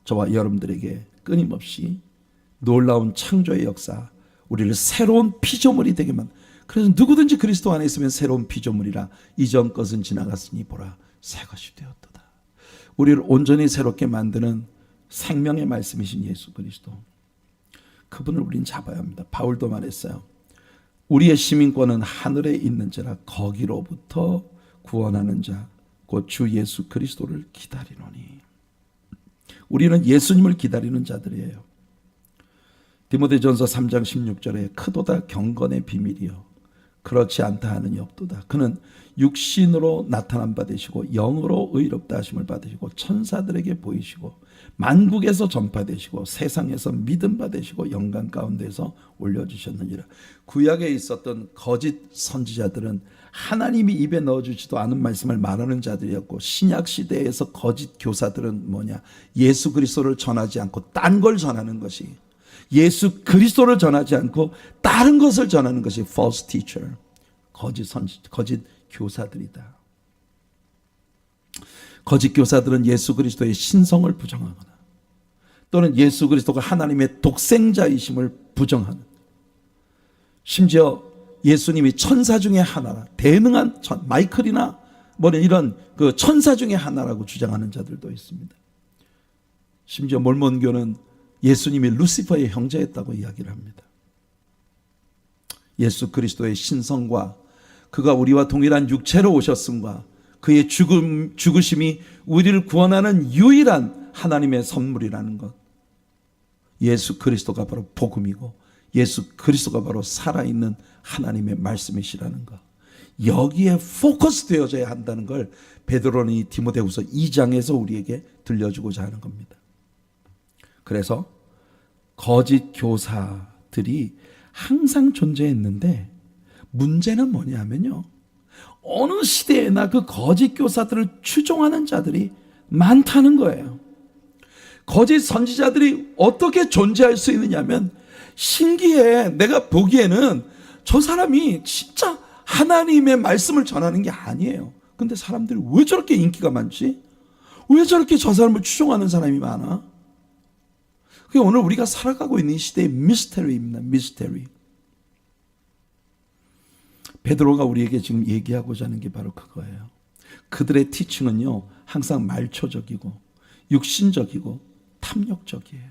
저와 여러분들에게 끊임없이 놀라운 창조의 역사, 우리를 새로운 피조물이 되게 만든. 그래서 누구든지 그리스도 안에 있으면 새로운 피조물이라. 이전 것은 지나갔으니 보라 새 것이 되었도다. 우리를 온전히 새롭게 만드는 생명의 말씀이신 예수 그리스도, 그분을 우린 잡아야 합니다. 바울도 말했어요. 우리의 시민권은 하늘에 있는지라 거기로부터 구원하는 자 곧 주 예수 그리스도를 기다리노니. 우리는 예수님을 기다리는 자들이에요. 디모데전서 3장 16절에 크도다 경건의 비밀이요 그렇지 않다 하느니 없도다. 그는 육신으로 나타난 바 되시고 영으로 의롭다 하심을 받으시고 천사들에게 보이시고 만국에서 전파되시고 세상에서 믿음 받으시고 영광 가운데서 올려주셨느니라. 구약에 있었던 거짓 선지자들은 하나님이 입에 넣어주지도 않은 말씀을 말하는 자들이었고, 신약 시대에서 거짓 교사들은 뭐냐, 예수 그리스도를 전하지 않고 딴 걸 전하는 것이, 예수 그리스도를 전하지 않고 다른 것을 전하는 것이 false teacher, 거짓 교사들이다. 거짓 교사들은 예수 그리스도의 신성을 부정하거나 또는 예수 그리스도가 하나님의 독생자이심을 부정하는, 심지어 예수님이 천사 중에 하나라, 대능한 마이클이나 뭐 이런 그 천사 중에 하나라고 주장하는 자들도 있습니다. 심지어 몰몬교는 예수님이 루시퍼의 형제였다고 이야기를 합니다. 예수 그리스도의 신성과 그가 우리와 동일한 육체로 오셨음과 그의 죽으심이 우리를 구원하는 유일한 하나님의 선물이라는 것, 예수 그리스도가 바로 복음이고 예수 그리스도가 바로 살아있는 하나님의 말씀이시라는 것, 여기에 포커스 되어져야 한다는 걸 베드로는 이 디모데후서 2장에서 우리에게 들려주고자 하는 겁니다. 그래서 거짓 교사들이 항상 존재했는데 문제는 뭐냐면요, 어느 시대에나 그 거짓 교사들을 추종하는 자들이 많다는 거예요. 거짓 선지자들이 어떻게 존재할 수 있느냐면, 신기해. 내가 보기에는 저 사람이 진짜 하나님의 말씀을 전하는 게 아니에요. 근데 사람들이 왜 저렇게 인기가 많지? 왜 저렇게 저 사람을 추종하는 사람이 많아? 그게 오늘 우리가 살아가고 있는 이 시대의 미스테리입니다. 미스테리. 베드로가 우리에게 지금 얘기하고자 하는 게 바로 그거예요. 그들의 티칭은요, 항상 말초적이고 육신적이고 탐욕적이에요.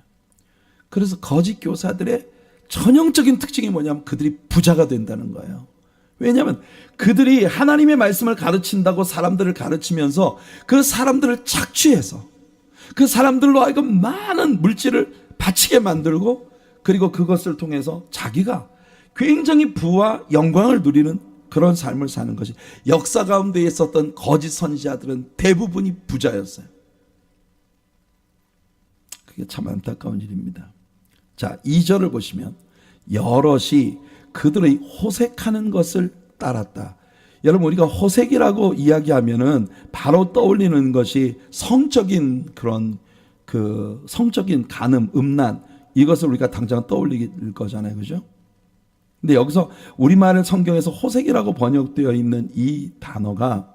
그래서 거짓 교사들의 전형적인 특징이 뭐냐면 그들이 부자가 된다는 거예요. 왜냐하면 그들이 하나님의 말씀을 가르친다고 사람들을 가르치면서 그 사람들을 착취해서 그 사람들로 하여금 많은 물질을 바치게 만들고, 그리고 그것을 통해서 자기가 굉장히 부와 영광을 누리는 그런 삶을 사는 것이, 역사 가운데 있었던 거짓 선지자들은 대부분이 부자였어요. 그게 참 안타까운 일입니다. 자, 2절을 보시면 여럿이 그들의 호색하는 것을 따랐다. 여러분, 우리가 호색이라고 이야기하면은 바로 떠올리는 것이 성적인 그런 그 성적인 간음, 음란, 이것을 우리가 당장 떠올릴 거잖아요. 그죠? 근데 여기서 우리말 성경에서 호색이라고 번역되어 있는 이 단어가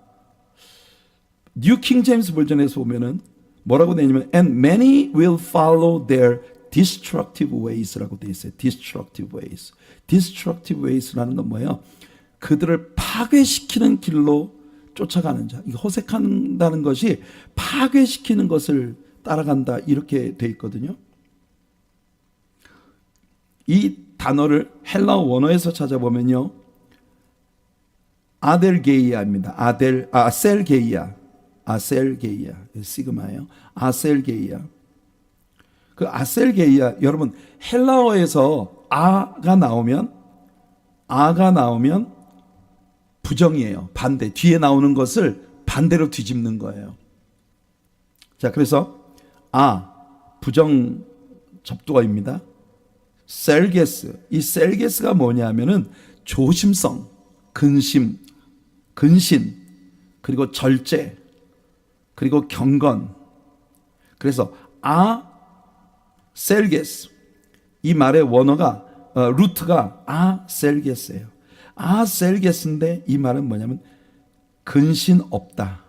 뉴 킹 제임스 버전에서 보면은 뭐라고 되어 있냐면 and many will follow their destructive ways라고 되어 있어요. destructive ways. destructive ways라는 건 뭐예요? 그들을 파괴시키는 길로 쫓아가는 자. 이거 호색한다는 것이 파괴시키는 것을 따라간다, 이렇게 되어 있거든요. 이 단어를 헬라어 원어에서 찾아보면요, 아델게이아입니다. 아셀게이아. 시그마예요. 아셀게이아. 그 아셀게이아, 여러분 헬라어에서 아가 나오면 부정이에요. 반대. 뒤에 나오는 것을 반대로 뒤집는 거예요. 자, 그래서 부정 접두어입니다. 셀게스. 이 셀게스가 뭐냐면은 조심성, 근신, 그리고 절제, 그리고 경건. 그래서 셀게스. 이 말의 원어가 루트가 셀게스예요. 셀게스인데 이 말은 뭐냐면 근신 없다,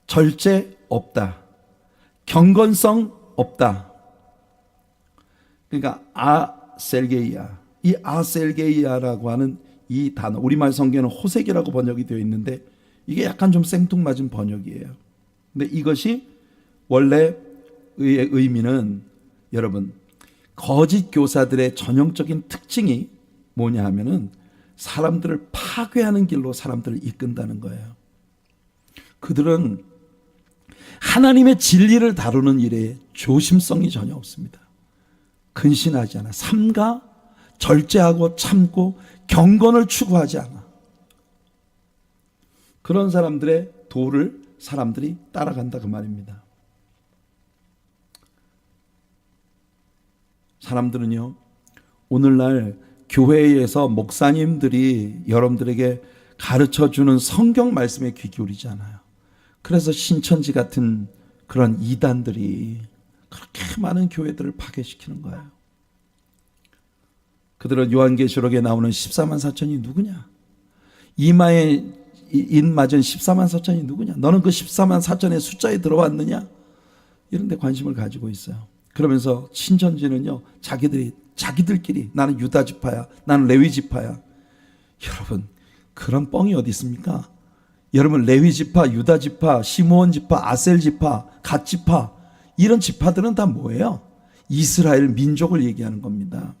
절제 없다, 경건성 없다. 그러니까 아셀게이아. 이 아셀게이아라고 하는 이 단어, 우리말 성경에는 호색이라고 번역이 되어 있는데 이게 약간 좀 생뚱맞은 번역이에요. 근데 이것이 원래 의미는, 여러분, 거짓 교사들의 전형적인 특징이 뭐냐 하면은 사람들을 파괴하는 길로 사람들을 이끈다는 거예요. 그들은 하나님의 진리를 다루는 일에 조심성이 전혀 없습니다. 근신하지 않아. 삼가, 절제하고 참고 경건을 추구하지 않아. 그런 사람들의 도를 사람들이 따라간다 그 말입니다. 사람들은요, 오늘날 교회에서 목사님들이 여러분들에게 가르쳐주는 성경 말씀에 귀 기울이지 않아요. 그래서 신천지 같은 그런 이단들이 그렇게 많은 교회들을 파괴시키는 거예요. 그들은 요한계시록에 나오는 14만 4천이 누구냐? 이마에 인 맞은 14만 4천이 누구냐? 너는 그 14만 4천의 숫자에 들어왔느냐? 이런 데 관심을 가지고 있어요. 그러면서 신천지는요, 자기들끼리 나는 유다 지파야, 나는 레위 지파야. 여러분, 그런 뻥이 어디 있습니까? 여러분, 레위 지파, 유다 지파, 시므온 지파, 아셀 지파, 갓 지파, 이런 지파들은 다 뭐예요? 이스라엘 민족을 얘기하는 겁니다.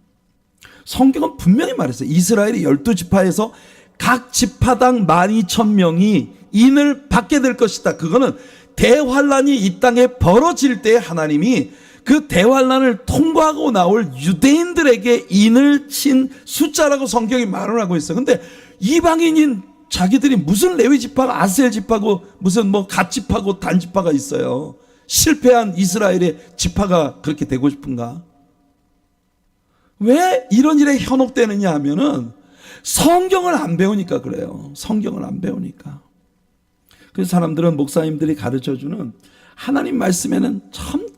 성경은 분명히 말했어요. 이스라엘의 12지파에서 각 지파당 12,000명이 인을 받게 될 것이다. 그거는 대환란이 이 땅에 벌어질 때 하나님이 그 대환란을 통과하고 나올 유대인들에게 인을 친 숫자라고 성경이 말을 하고 있어요. 근데 이방인인 자기들이 무슨 레위 지파가 아셀 지파고 무슨 뭐 갓 지파고 단 지파가 있어요. 실패한 이스라엘의 지파가 그렇게 되고 싶은가? 왜 이런 일에 현혹되느냐 하면은 성경을 안 배우니까 그래요. 성경을 안 배우니까. 그래서 사람들은 목사님들이 가르쳐주는 하나님 말씀에는 참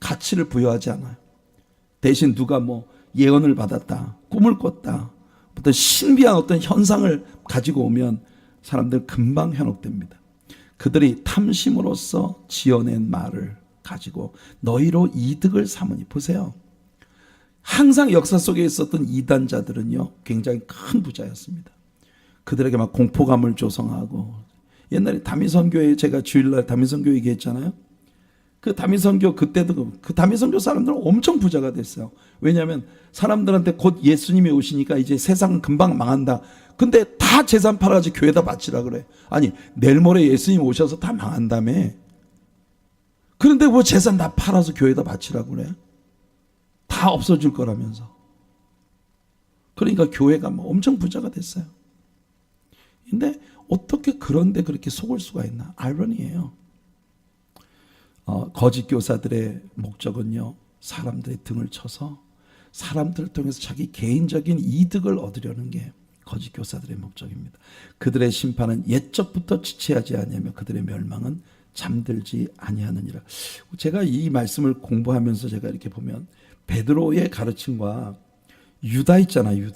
가치를 부여하지 않아요. 대신 누가 뭐 예언을 받았다, 꿈을 꿨다, 어떤 신비한 어떤 현상을 가지고 오면 사람들 금방 현혹됩니다. 그들이 탐심으로써 지어낸 말을 가지고 너희로 이득을 삼으니. 보세요. 항상 역사 속에 있었던 이단자들은요, 굉장히 큰 부자였습니다. 그들에게 막 공포감을 조성하고, 옛날에 다미선교회, 제가 주일날 다미선교 얘기했잖아요. 그 다미선교, 그때도 그 다미선교 사람들은 엄청 부자가 됐어요. 왜냐하면 사람들한테 곧 예수님이 오시니까 이제 세상은 금방 망한다. 근데 다 재산 팔아가지고 교회에다 바치라 그래. 아니, 내일 모레 예수님 오셔서 다 망한다며. 그런데 뭐 재산 다 팔아서 교회에다 바치라고 그래? 다 없어질 거라면서. 그러니까 교회가 뭐 엄청 부자가 됐어요. 근데 어떻게 그런데 그렇게 속을 수가 있나? 아이러니예요. 거짓 교사들의 목적은요, 사람들의 등을 쳐서 사람들을 통해서 자기 개인적인 이득을 얻으려는 게 거짓 교사들의 목적입니다. 그들의 심판은 옛적부터 지체하지 아니하며 그들의 멸망은 잠들지 아니하느니라. 제가 이 말씀을 공부하면서 제가 이렇게 보면 베드로의 가르침과 유다 있잖아요.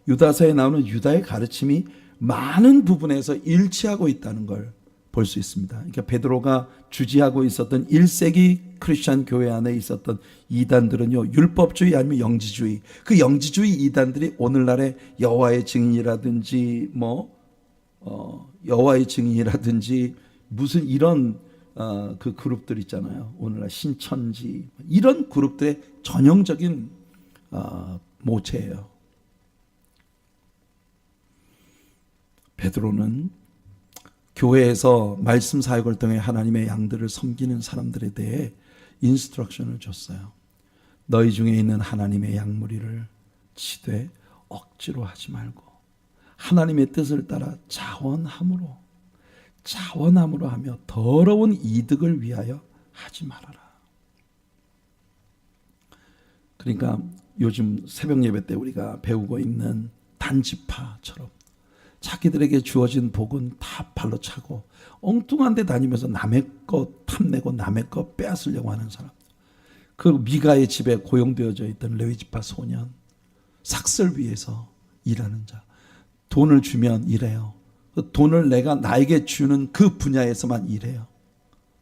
유다서에 나오는 유다의 가르침이 많은 부분에서 일치하고 있다는 걸 볼 수 있습니다. 그러니까 베드로가 주지하고 있었던 1세기 크리스천 교회 안에 있었던 이단들은요, 율법주의 아니면 영지주의, 그 영지주의 이단들이 오늘날의 여호와의 증인이라든지 여호와의 증인이라든지 무슨 이런 그 그룹들 있잖아요. 오늘날 신천지, 이런 그룹들의 전형적인 모체예요. 베드로는 교회에서 말씀 사역을 통해 하나님의 양들을 섬기는 사람들에 대해 인스트럭션을 줬어요. 너희 중에 있는 하나님의 양무리를 치되 억지로 하지 말고 하나님의 뜻을 따라 자원함으로 하며 더러운 이득을 위하여 하지 말아라. 그러니까 요즘 새벽 예배 때 우리가 배우고 있는 단지파처럼 자기들에게 주어진 복은 다 발로 차고 엉뚱한 데 다니면서 남의 것 탐내고 남의 것 빼앗으려고 하는 사람, 그 미가의 집에 고용되어져 있던 레위지파 소년, 삭슬 위해서 일하는 자, 돈을 주면 일해요. 그 돈을 내가 나에게 주는 그 분야에서만 일해요.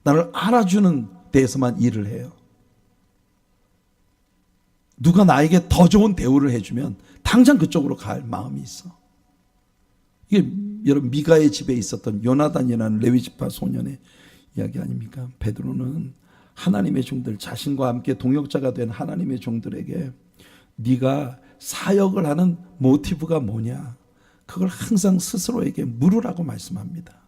나를 알아주는 데에서만 일을 해요. 누가 나에게 더 좋은 대우를 해주면 당장 그쪽으로 갈 마음이 있어. 이게 여러분 미가의 집에 있었던 요나단이라는 레위지파 소년의 이야기 아닙니까? 베드로는 하나님의 종들, 자신과 함께 동역자가 된 하나님의 종들에게 네가 사역을 하는 모티브가 뭐냐, 그걸 항상 스스로에게 물으라고 말씀합니다.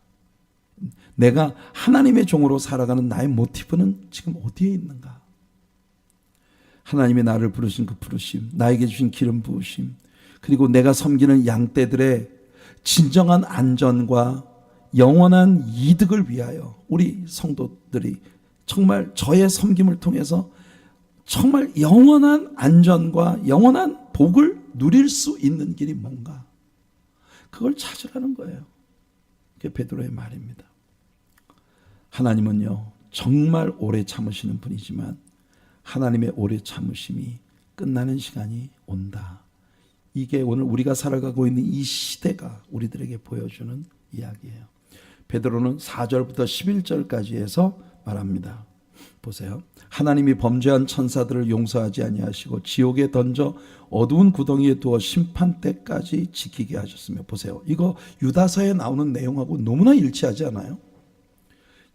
내가 하나님의 종으로 살아가는 나의 모티브는 지금 어디에 있는가? 하나님의 나를 부르신 그 부르심, 나에게 주신 기름 부으심, 그리고 내가 섬기는 양떼들의 진정한 안전과 영원한 이득을 위하여 우리 성도들이 정말 저의 섬김을 통해서 정말 영원한 안전과 영원한 복을 누릴 수 있는 길이 뭔가, 그걸 찾으라는 거예요. 그게 베드로의 말입니다. 하나님은요 정말 오래 참으시는 분이지만 하나님의 오래 참으심이 끝나는 시간이 온다. 이게 오늘 우리가 살아가고 있는 이 시대가 우리들에게 보여주는 이야기예요. 베드로는 4절부터 11절까지 해서 말합니다. 보세요. 하나님이 범죄한 천사들을 용서하지 아니하시고 지옥에 던져 어두운 구덩이에 두어 심판 때까지 지키게 하셨으며, 보세요. 이거 유다서에 나오는 내용하고 너무나 일치하지 않아요?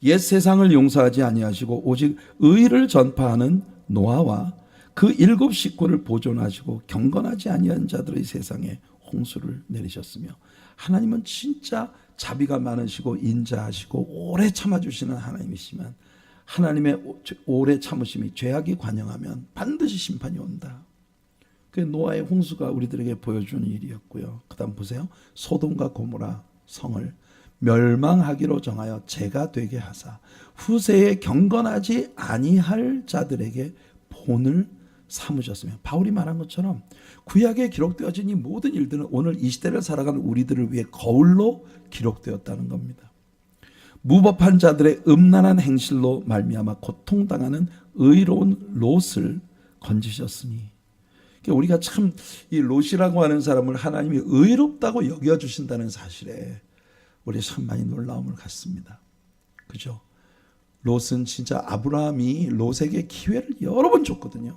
옛 세상을 용서하지 아니하시고 오직 의를 전파하는 노아와 그 7 식구를 보존하시고 경건하지 아니한 자들의 세상에 홍수를 내리셨으며, 하나님은 진짜 자비가 많으시고 인자하시고 오래 참아주시는 하나님이시지만 하나님의 오래 참으심이 죄악이 관영하면 반드시 심판이 온다. 그 노아의 홍수가 우리들에게 보여주는 일이었고요. 그 다음 보세요. 소돔과 고모라 성을 멸망하기로 정하여 죄가 되게 하사 후세에 경건하지 아니할 자들에게 본을 삼으셨으며, 바울이 말한 것처럼 구약에 기록되어진 이 모든 일들은 오늘 이 시대를 살아가는 우리들을 위해 거울로 기록되었다는 겁니다. 무법한 자들의 음란한 행실로 말미암아 고통당하는 의로운 롯을 건지셨으니, 우리가 참 이 롯이라고 하는 사람을 하나님이 의롭다고 여겨주신다는 사실에 우리 참 많이 놀라움을 갖습니다. 그죠? 롯은 진짜 아브라함이 롯에게 기회를 여러 번 줬거든요.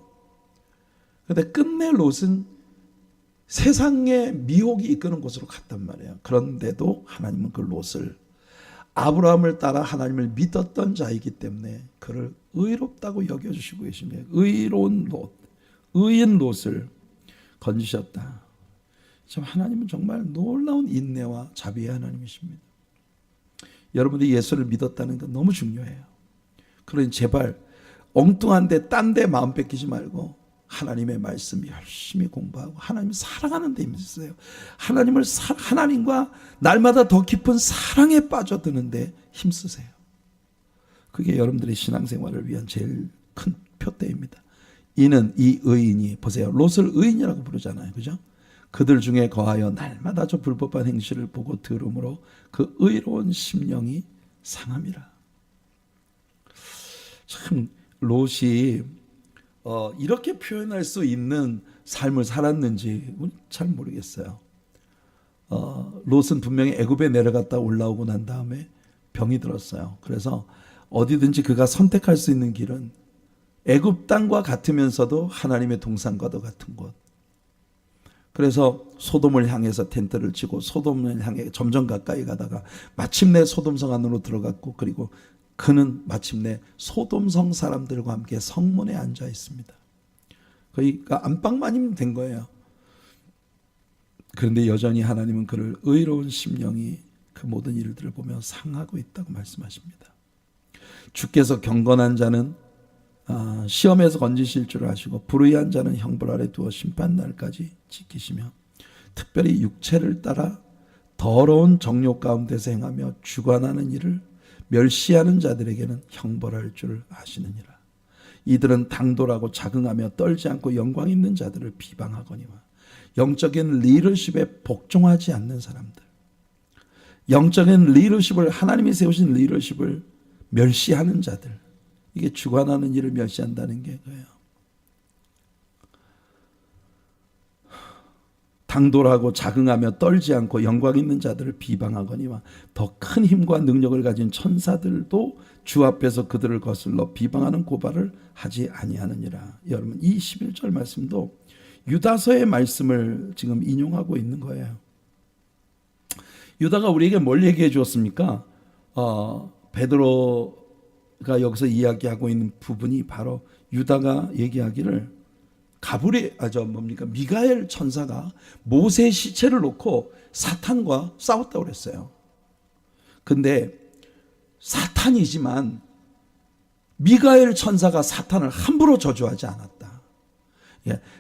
그런데 끝내 롯은 세상의 미혹이 이끄는 곳으로 갔단 말이에요. 그런데도 하나님은 그 롯을, 아브라함을 따라 하나님을 믿었던 자이기 때문에 그를 의롭다고 여겨주시고 계십니다. 의로운 롯, 의인 롯을 건지셨다. 참 하나님은 정말 놀라운 인내와 자비의 하나님이십니다. 여러분들이 예수를 믿었다는 건 너무 중요해요. 그러니 제발 엉뚱한데 딴 데 마음 뺏기지 말고 하나님의 말씀 열심히 공부하고 하나님 사랑하는 데 힘쓰세요. 하나님과 날마다 더 깊은 사랑에 빠져드는데 힘쓰세요. 그게 여러분들의 신앙생활을 위한 제일 큰 표대입니다. 이는 이 의인이, 보세요, 롯을 의인이라고 부르잖아요. 그죠? 그들 중에 거하여 날마다 저 불법한 행실을 보고 들음으로 그 의로운 심령이 상함이라. 참 롯이 이렇게 표현할 수 있는 삶을 살았는지 잘 모르겠어요. 롯은 분명히 애굽에 내려갔다 올라오고 난 다음에 병이 들었어요. 그래서 어디든지 그가 선택할 수 있는 길은 애굽 땅과 같으면서도 하나님의 동산과도 같은 곳. 그래서 소돔을 향해서 텐트를 치고 소돔을 향해 점점 가까이 가다가 마침내 소돔성 안으로 들어갔고, 그리고 그는 마침내 소돔성 사람들과 함께 성문에 앉아 있습니다. 그러니까 안방마님 된 거예요. 그런데 여전히 하나님은 그를 의로운 심령이 그 모든 일들을 보며 상하고 있다고 말씀하십니다. 주께서 경건한 자는 시험에서 건지실 줄 아시고 불의한 자는 형벌 아래 두어 심판날까지 지키시며 특별히 육체를 따라 더러운 정욕 가운데서 행하며 주관하는 일을 멸시하는 자들에게는 형벌할 줄 아시느니라. 이들은 당돌하고 자긍하며 떨지 않고 영광 있는 자들을 비방하거니와 영적인 리더십에 복종하지 않는 사람들, 영적인 리더십을, 하나님이 세우신 리더십을 멸시하는 자들, 이게 주관하는 일을 멸시한다는 게 그래요. 당돌하고 자긍하며 떨지 않고 영광 있는 자들을 비방하거니와 더 큰 힘과 능력을 가진 천사들도 주 앞에서 그들을 거슬러 비방하는 고발을 하지 아니하느니라. 여러분, 이 11절 말씀도 유다서의 말씀을 지금 인용하고 있는 거예요. 유다가 우리에게 뭘 얘기해 주었습니까? 베드로가 여기서 이야기하고 있는 부분이 바로 유다가 얘기하기를 미가엘 천사가 모세의 시체를 놓고 사탄과 싸웠다고 그랬어요. 근데 사탄이지만 미가엘 천사가 사탄을 함부로 저주하지 않았다.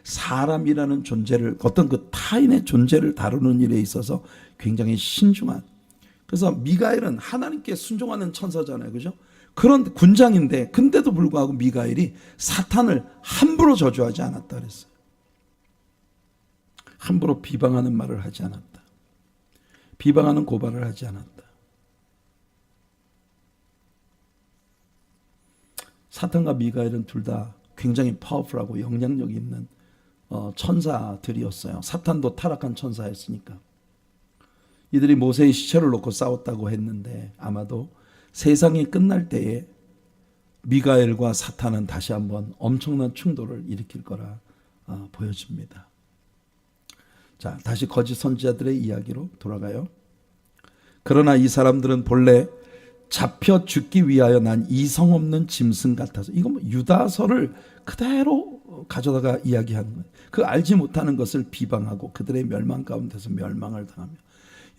사람이라는 존재를, 어떤 그 타인의 존재를 다루는 일에 있어서 굉장히 신중한, 그래서 미가엘은 하나님께 순종하는 천사잖아요. 그죠? 그런 군장인데, 근데도 불구하고 미가엘이 사탄을 함부로 저주하지 않았다 그랬어요. 함부로 비방하는 말을 하지 않았다. 비방하는 고발을 하지 않았다. 사탄과 미가엘은 둘 다 굉장히 파워풀하고 영향력이 있는 천사들이었어요. 사탄도 타락한 천사였으니까. 이들이 모세의 시체를 놓고 싸웠다고 했는데 아마도 세상이 끝날 때에 미가엘과 사탄은 다시 한번 엄청난 충돌을 일으킬 거라 보여집니다. 자, 다시 거짓 선지자들의 이야기로 돌아가요. 그러나 이 사람들은 본래 잡혀 죽기 위하여 난 이성 없는 짐승 같아서, 이거 유다서를 그대로 가져다가 이야기하는 거예요. 그 알지 못하는 것을 비방하고 그들의 멸망 가운데서 멸망을 당하며,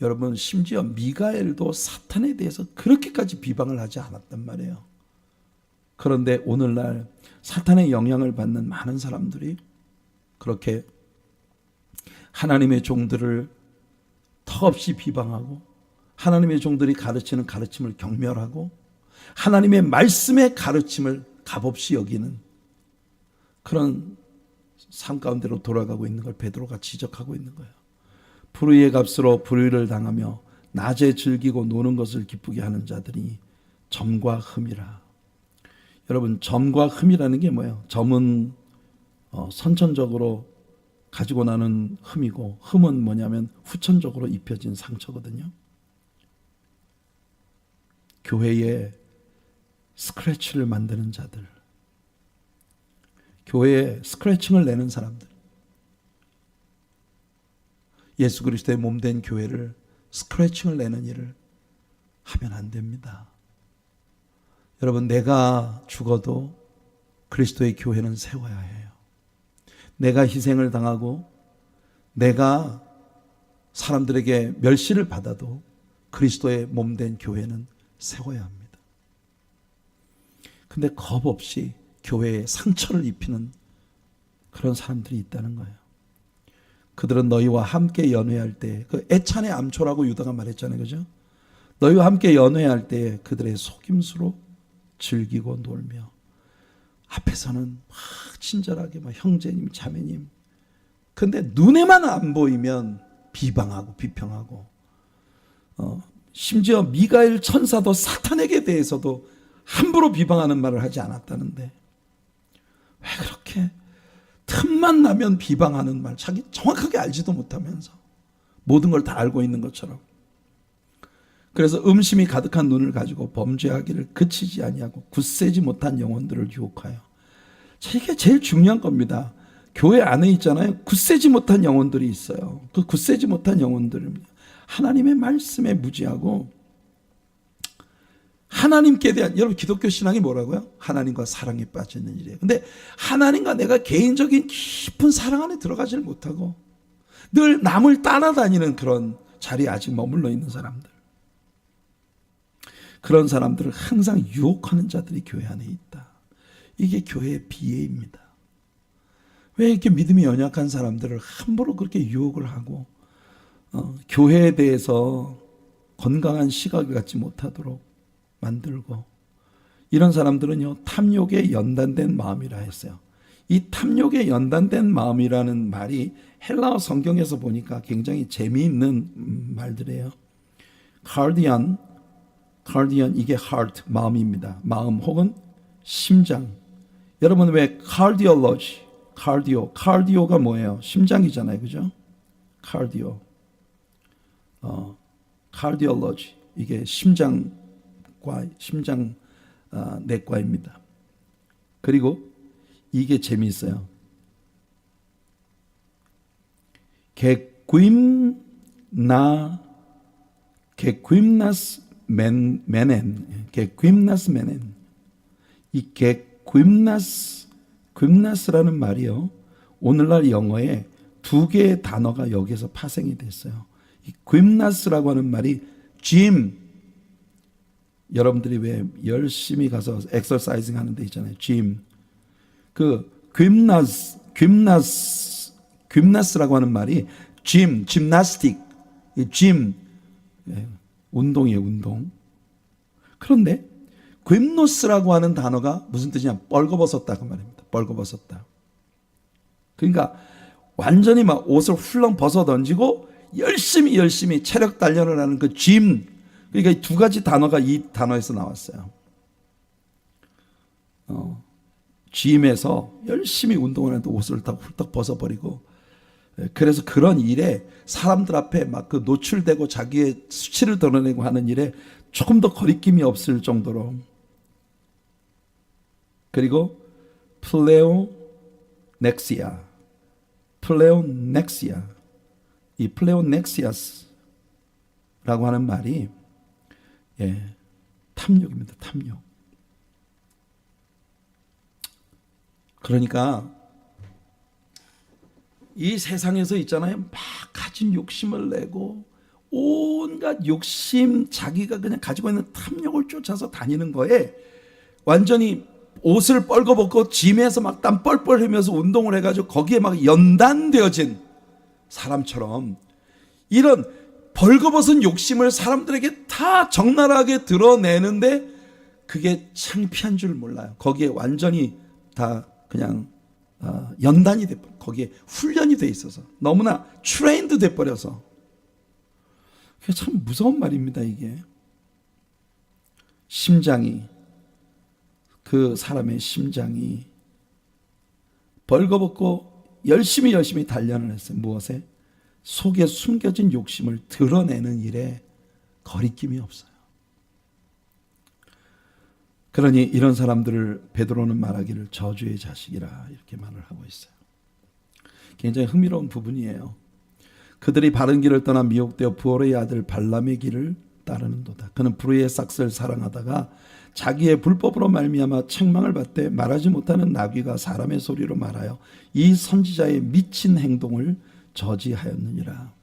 여러분, 심지어 미가엘도 사탄에 대해서 그렇게까지 비방을 하지 않았단 말이에요. 그런데 오늘날 사탄의 영향을 받는 많은 사람들이 그렇게 하나님의 종들을 턱없이 비방하고, 하나님의 종들이 가르치는 가르침을 경멸하고, 하나님의 말씀의 가르침을 값없이 여기는 그런 삶 가운데로 돌아가고 있는 걸 베드로가 지적하고 있는 거예요. 불의의 값으로 불의를 당하며 낮에 즐기고 노는 것을 기쁘게 하는 자들이 점과 흠이라. 여러분, 점과 흠이라는 게 뭐예요? 점은 선천적으로 가지고 나는 흠이고, 흠은 뭐냐면 후천적으로 입혀진 상처거든요. 교회에 스크래치를 만드는 자들, 교회에 스크래칭을 내는 사람들, 예수 그리스도의 몸된 교회를 스크래칭을 내는 일을 하면 안 됩니다. 여러분, 내가 죽어도 그리스도의 교회는 세워야 해요. 내가 희생을 당하고 내가 사람들에게 멸시를 받아도 그리스도의 몸된 교회는 세워야 합니다. 근데 겁 없이 교회에 상처를 입히는 그런 사람들이 있다는 거예요. 그들은 너희와 함께 연회할 때, 그 애찬의 암초라고 유다가 말했잖아요. 그죠? 너희와 함께 연회할 때 그들의 속임수로 즐기고 놀며, 앞에서는 막 친절하게 막 형제님, 자매님, 근데 눈에만 안 보이면 비방하고 비평하고, 심지어 미가엘 천사도 사탄에게 대해서도 함부로 비방하는 말을 하지 않았다는데, 왜 그렇게 틈만 나면 비방하는 말, 자기 정확하게 알지도 못하면서 모든 걸 다 알고 있는 것처럼. 그래서 음심이 가득한 눈을 가지고 범죄하기를 그치지 아니하고 굳세지 못한 영혼들을 유혹하여. 이게 제일 중요한 겁니다. 교회 안에 있잖아요. 굳세지 못한 영혼들이 있어요. 그 굳세지 못한 영혼들은 하나님의 말씀에 무지하고, 하나님께 대한, 여러분 기독교 신앙이 뭐라고요? 하나님과 사랑에 빠지는 일이에요. 근데 하나님과 내가 개인적인 깊은 사랑 안에 들어가지를 못하고, 늘 남을 따라다니는 그런 자리에 아직 머물러 있는 사람들. 그런 사람들을 항상 유혹하는 자들이 교회 안에 있다. 이게 교회의 비애입니다. 왜 이렇게 믿음이 연약한 사람들을 함부로 그렇게 유혹을 하고 교회에 대해서 건강한 시각을 갖지 못하도록 만들고, 이런 사람들은요 탐욕에 연단된 마음이라 했어요. 이 탐욕에 연단된 마음이라는 말이 헬라어 성경에서 보니까 굉장히 재미있는 말들이에요. 카디언 이게 heart, 마음입니다. 마음 혹은 심장. 여러분 왜 카디오가 뭐예요? 심장이잖아요, 그죠? 카디올로지, 이게 심장 내과입니다. 그리고 이게 재미있어요. 게굼나스 메넨. 이 게굼나스라는 말이요, 오늘날 영어에 두 개의 단어가 여기서 파생이 됐어요. 이 굼나스라고 하는 말이 짐, 여러분들이 왜 열심히 가서 엑서사이징 하는 데 있잖아요, 짐. 그 굼나스라고 하는 말이 짐나스틱, 운동이에요, 운동. 그런데 굼노스라고 하는 단어가 무슨 뜻이냐? 벌거벗었다 그 말입니다. 벌거벗었다. 그러니까 완전히 막 옷을 훌렁 벗어 던지고 열심히 체력 단련을 하는 그 짐. 그러니까 이 두 가지 단어가 이 단어에서 나왔어요. 짐에서 열심히 운동을 하는데 옷을 다 훌떡 벗어버리고, 그래서 그런 일에 사람들 앞에 막 그 노출되고 자기의 수치를 드러내고 하는 일에 조금 더 거리낌이 없을 정도로. 그리고 플레오넥시아, 이 플레오넥시아스라고 하는 말이 탐욕입니다. 탐욕. 그러니까 이 세상에서 있잖아요, 막 가진 욕심을 내고 온갖 욕심, 자기가 그냥 가지고 있는 탐욕을 쫓아서 다니는 거에 완전히 옷을 뻘거벗고 짐에서 막 땀 뻘뻘 흘리면서 운동을 해가지고 거기에 막 연단되어진 사람처럼, 이런 벌거벗은 욕심을 사람들에게 다 적나라하게 드러내는데 그게 창피한 줄 몰라요. 거기에 완전히 다 그냥 연단이 돼, 거기에 훈련이 돼 있어서 너무나 트레인드 돼 버려서. 그게 참 무서운 말입니다. 이게 심장이, 그 사람의 심장이 벌거벗고 열심히 단련을 했어요. 무엇에? 속에 숨겨진 욕심을 드러내는 일에 거리낌이 없어요. 그러니 이런 사람들을 베드로는 말하기를 저주의 자식이라 이렇게 말을 하고 있어요. 굉장히 흥미로운 부분이에요. 그들이 바른 길을 떠나 미혹되어 부올의 아들 발람의 길을 따르는도다. 그는 불의의 삭스를 사랑하다가 자기의 불법으로 말미암아 책망을 받되 말하지 못하는 나귀가 사람의 소리로 말하여 이 선지자의 미친 행동을 저지하였느니라.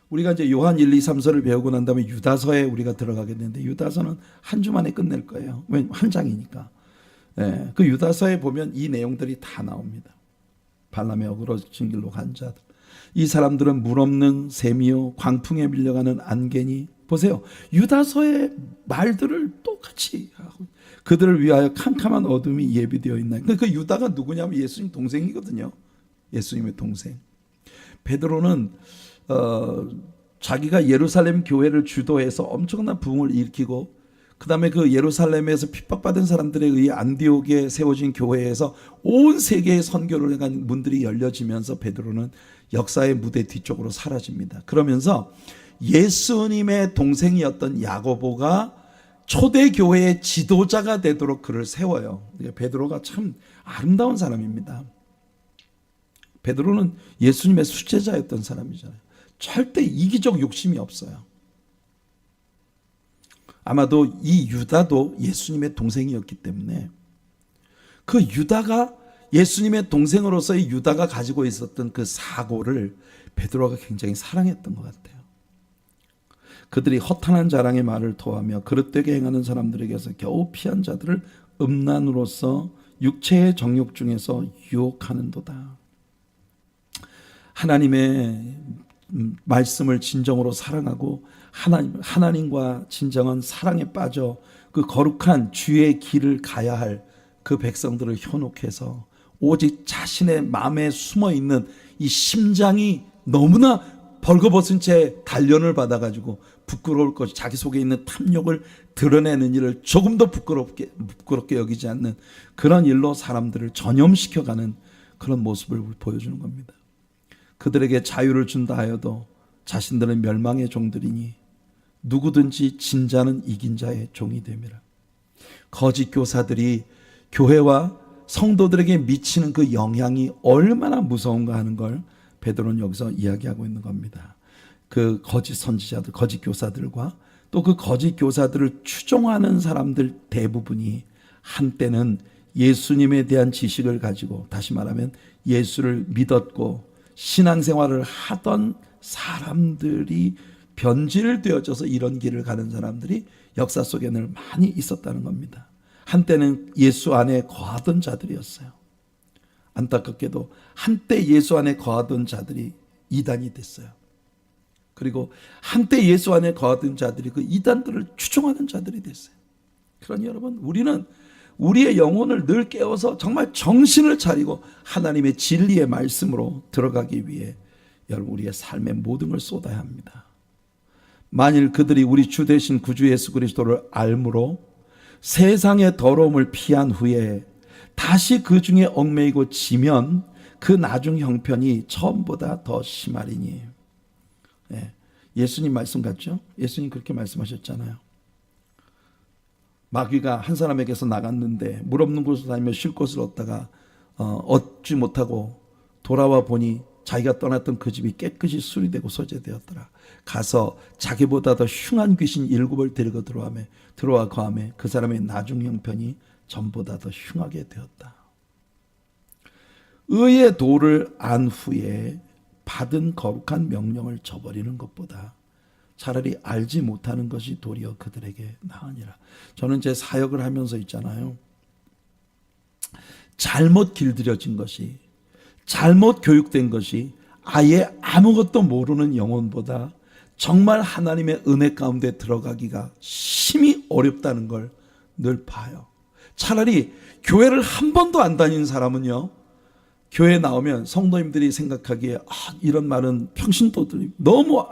우리가 이제 요한 1, 2, 3서를 배우고 난 다음에 유다서에 우리가 들어가게 되는데, 유다서는 한 주 만에 끝낼 거예요. 왜냐면 한 장이니까. 그 유다서에 보면 이 내용들이 다 나옵니다. 발람의 어그러진 길로 간 자들, 이 사람들은 물 없는 셈이요 광풍에 밀려가는 안개니. 보세요, 유다서의 말들을 똑같이 하고, 그들을 위하여 캄캄한 어둠이 예비되어 있나요? 그 유다가 누구냐면 예수님 동생이거든요. 예수님의 동생. 베드로는 자기가 예루살렘 교회를 주도해서 엄청난 부흥을 일으키고, 그 다음에 그 예루살렘에서 핍박받은 사람들에 의해 안디옥에 세워진 교회에서 온 세계의 선교를 해간 문들이 열려지면서 베드로는 역사의 무대 뒤쪽으로 사라집니다. 그러면서 예수님의 동생이었던 야고보가 초대교회의 지도자가 되도록 그를 세워요. 베드로가 참 아름다운 사람입니다. 베드로는 예수님의 수제자였던 사람이잖아요. 절대 이기적 욕심이 없어요. 아마도 이 유다도 예수님의 동생이었기 때문에 그 유다가, 예수님의 동생으로서의 유다가 가지고 있었던 그 사고를 베드로가 굉장히 사랑했던 것 같아요. 그들이 허탄한 자랑의 말을 토하며 그릇되게 행하는 사람들에게서 겨우 피한 자들을 음란으로서 육체의 정욕 중에서 유혹하는도다. 하나님의 말씀을 진정으로 사랑하고 하나님과 진정한 사랑에 빠져 그 거룩한 주의 길을 가야 할 그 백성들을 현혹해서 오직 자신의 마음에 숨어있는 이 심장이 너무나 벌거벗은 채 단련을 받아가지고 부끄러울 것이 자기 속에 있는 탐욕을 드러내는 일을 조금 더 부끄럽게 여기지 않는 그런 일로 사람들을 전염시켜가는 그런 모습을 보여주는 겁니다. 그들에게 자유를 준다 하여도 자신들은 멸망의 종들이니 누구든지 진 자는 이긴 자의 종이 됨이라. 거짓 교사들이 교회와 성도들에게 미치는 그 영향이 얼마나 무서운가 하는 걸 베드로는 여기서 이야기하고 있는 겁니다. 그 거짓 선지자들, 거짓 교사들과 또 그 거짓 교사들을 추종하는 사람들 대부분이 한때는 예수님에 대한 지식을 가지고, 다시 말하면 예수를 믿었고 신앙생활을 하던 사람들이 변질되어져서 이런 길을 가는 사람들이 역사 속에는 많이 있었다는 겁니다. 한때는 예수 안에 거하던 자들이었어요. 안타깝게도 한때 예수 안에 거하던 자들이 이단이 됐어요. 그리고 한때 예수 안에 거하던 자들이 그 이단들을 추종하는 자들이 됐어요. 그러니 여러분, 우리는 우리의 영혼을 늘 깨워서 정말 정신을 차리고 하나님의 진리의 말씀으로 들어가기 위해 여러분 우리의 삶의 모든 걸 쏟아야 합니다. 만일 그들이 우리 주 되신 구주 예수 그리스도를 알므로 세상의 더러움을 피한 후에 다시 그 중에 얽매이고 지면 그 나중 형편이 처음보다 더 심하리니. 예수님 말씀 같죠? 예수님 그렇게 말씀하셨잖아요. 마귀가 한 사람에게서 나갔는데 물 없는 곳을 다니며 쉴 곳을 얻다가 얻지 못하고 돌아와 보니 자기가 떠났던 그 집이 깨끗이 수리되고 소재되었더라. 가서 자기보다 더 흉한 귀신 7을 데리고 들어와 거하매 그 사람의 나중 형편이 전보다 더 흉하게 되었다. 의의 도를 안 후에 받은 거룩한 명령을 저버리는 것보다 차라리 알지 못하는 것이 도리어 그들에게 나으니라. 저는 제 사역을 하면서 있잖아요, 잘못 길들여진 것이, 잘못 교육된 것이 아예 아무것도 모르는 영혼보다 정말 하나님의 은혜 가운데 들어가기가 심히 어렵다는 걸 늘 봐요. 차라리 교회를 한 번도 안 다닌 사람은요, 교회 나오면 성도님들이 생각하기에 이런 말은 평신도들이 너무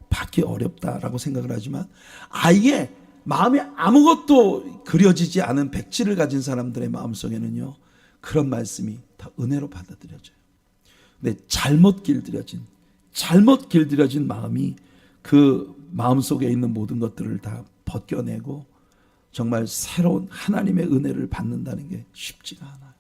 받기 어렵다라고 생각을 하지만, 아예 마음에 아무것도 그려지지 않은 백지를 가진 사람들의 마음속에는요, 그런 말씀이 다 은혜로 받아들여져요. 근데 잘못 길들여진 마음이 그 마음속에 있는 모든 것들을 다 벗겨내고 정말 새로운 하나님의 은혜를 받는다는 게 쉽지가 않아요.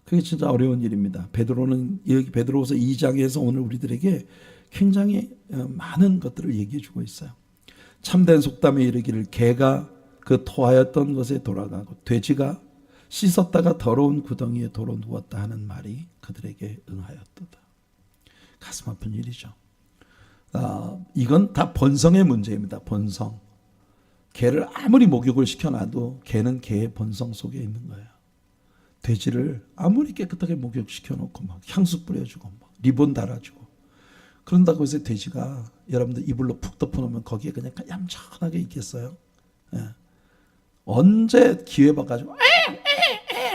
그게 진짜 어려운 일입니다. 베드로는 여기 베드로후서 2장에서 오늘 우리들에게 굉장히 많은 것들을 얘기해 주고 있어요. 참된 속담에 이르기를 개가 그 토하였던 것에 돌아가고 돼지가 씻었다가 더러운 구덩이에 도로 누웠다 하는 말이 그들에게 응하였도다. 가슴 아픈 일이죠. 이건 다 본성의 문제입니다. 본성. 개를 아무리 목욕을 시켜놔도 개는 개의 본성 속에 있는 거예요. 돼지를 아무리 깨끗하게 목욕시켜놓고 막 향수 뿌려주고 막 리본 달아주고 그런다고 해서 돼지가 여러분들 이불로 푹 덮어놓으면 거기에 그냥 얌전하게 있겠어요? 언제 기회 봐가지고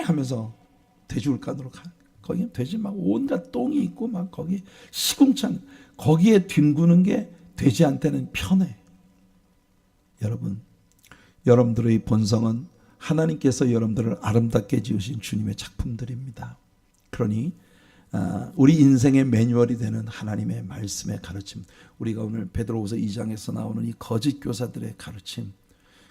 하면서 돼지울간으로 가. 거기 돼지 막 온갖 똥이 있고 막 거기 시궁창 거기에 뒹구는 게 돼지한테는 편해. 여러분들의 본성은 하나님께서 여러분들을 아름답게 지으신 주님의 작품들입니다. 그러니 우리 인생의 매뉴얼이 되는 하나님의 말씀의 가르침, 우리가 오늘 베드로후서 2장에서 나오는 이 거짓 교사들의 가르침,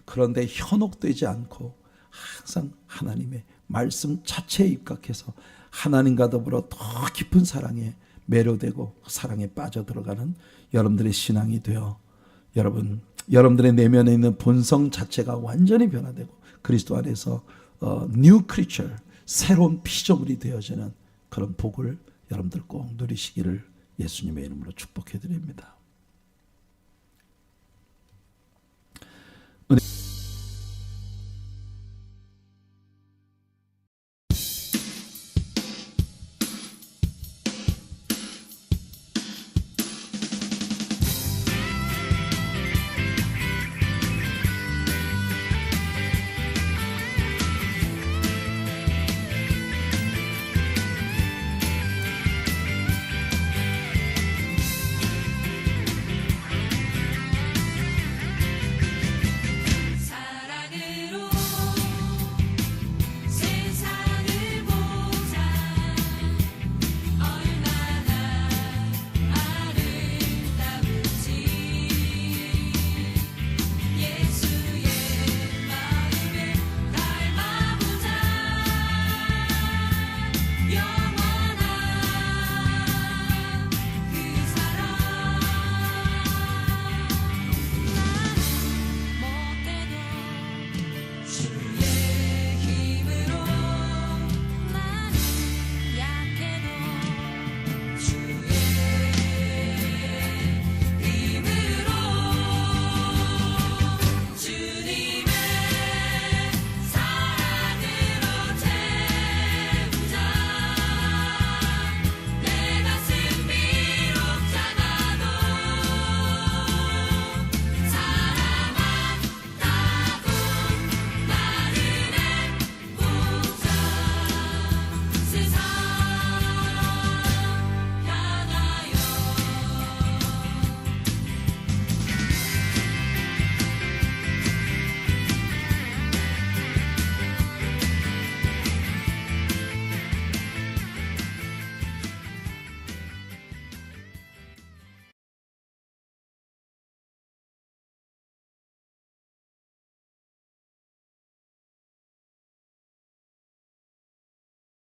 그런데 현혹되지 않고 항상 하나님의 말씀 자체에 입각해서 하나님과 더불어 더 깊은 사랑에 매료되고 그 사랑에 빠져들어가는 여러분들의 신앙이 되어 여러분들의 내면에 있는 본성 자체가 완전히 변화되고 그리스도 안에서 new creature, 새로운 피조물이 되어지는 그런 복을 여러분들 꼭 누리시기를 예수님의 이름으로 축복해 드립니다. 은혜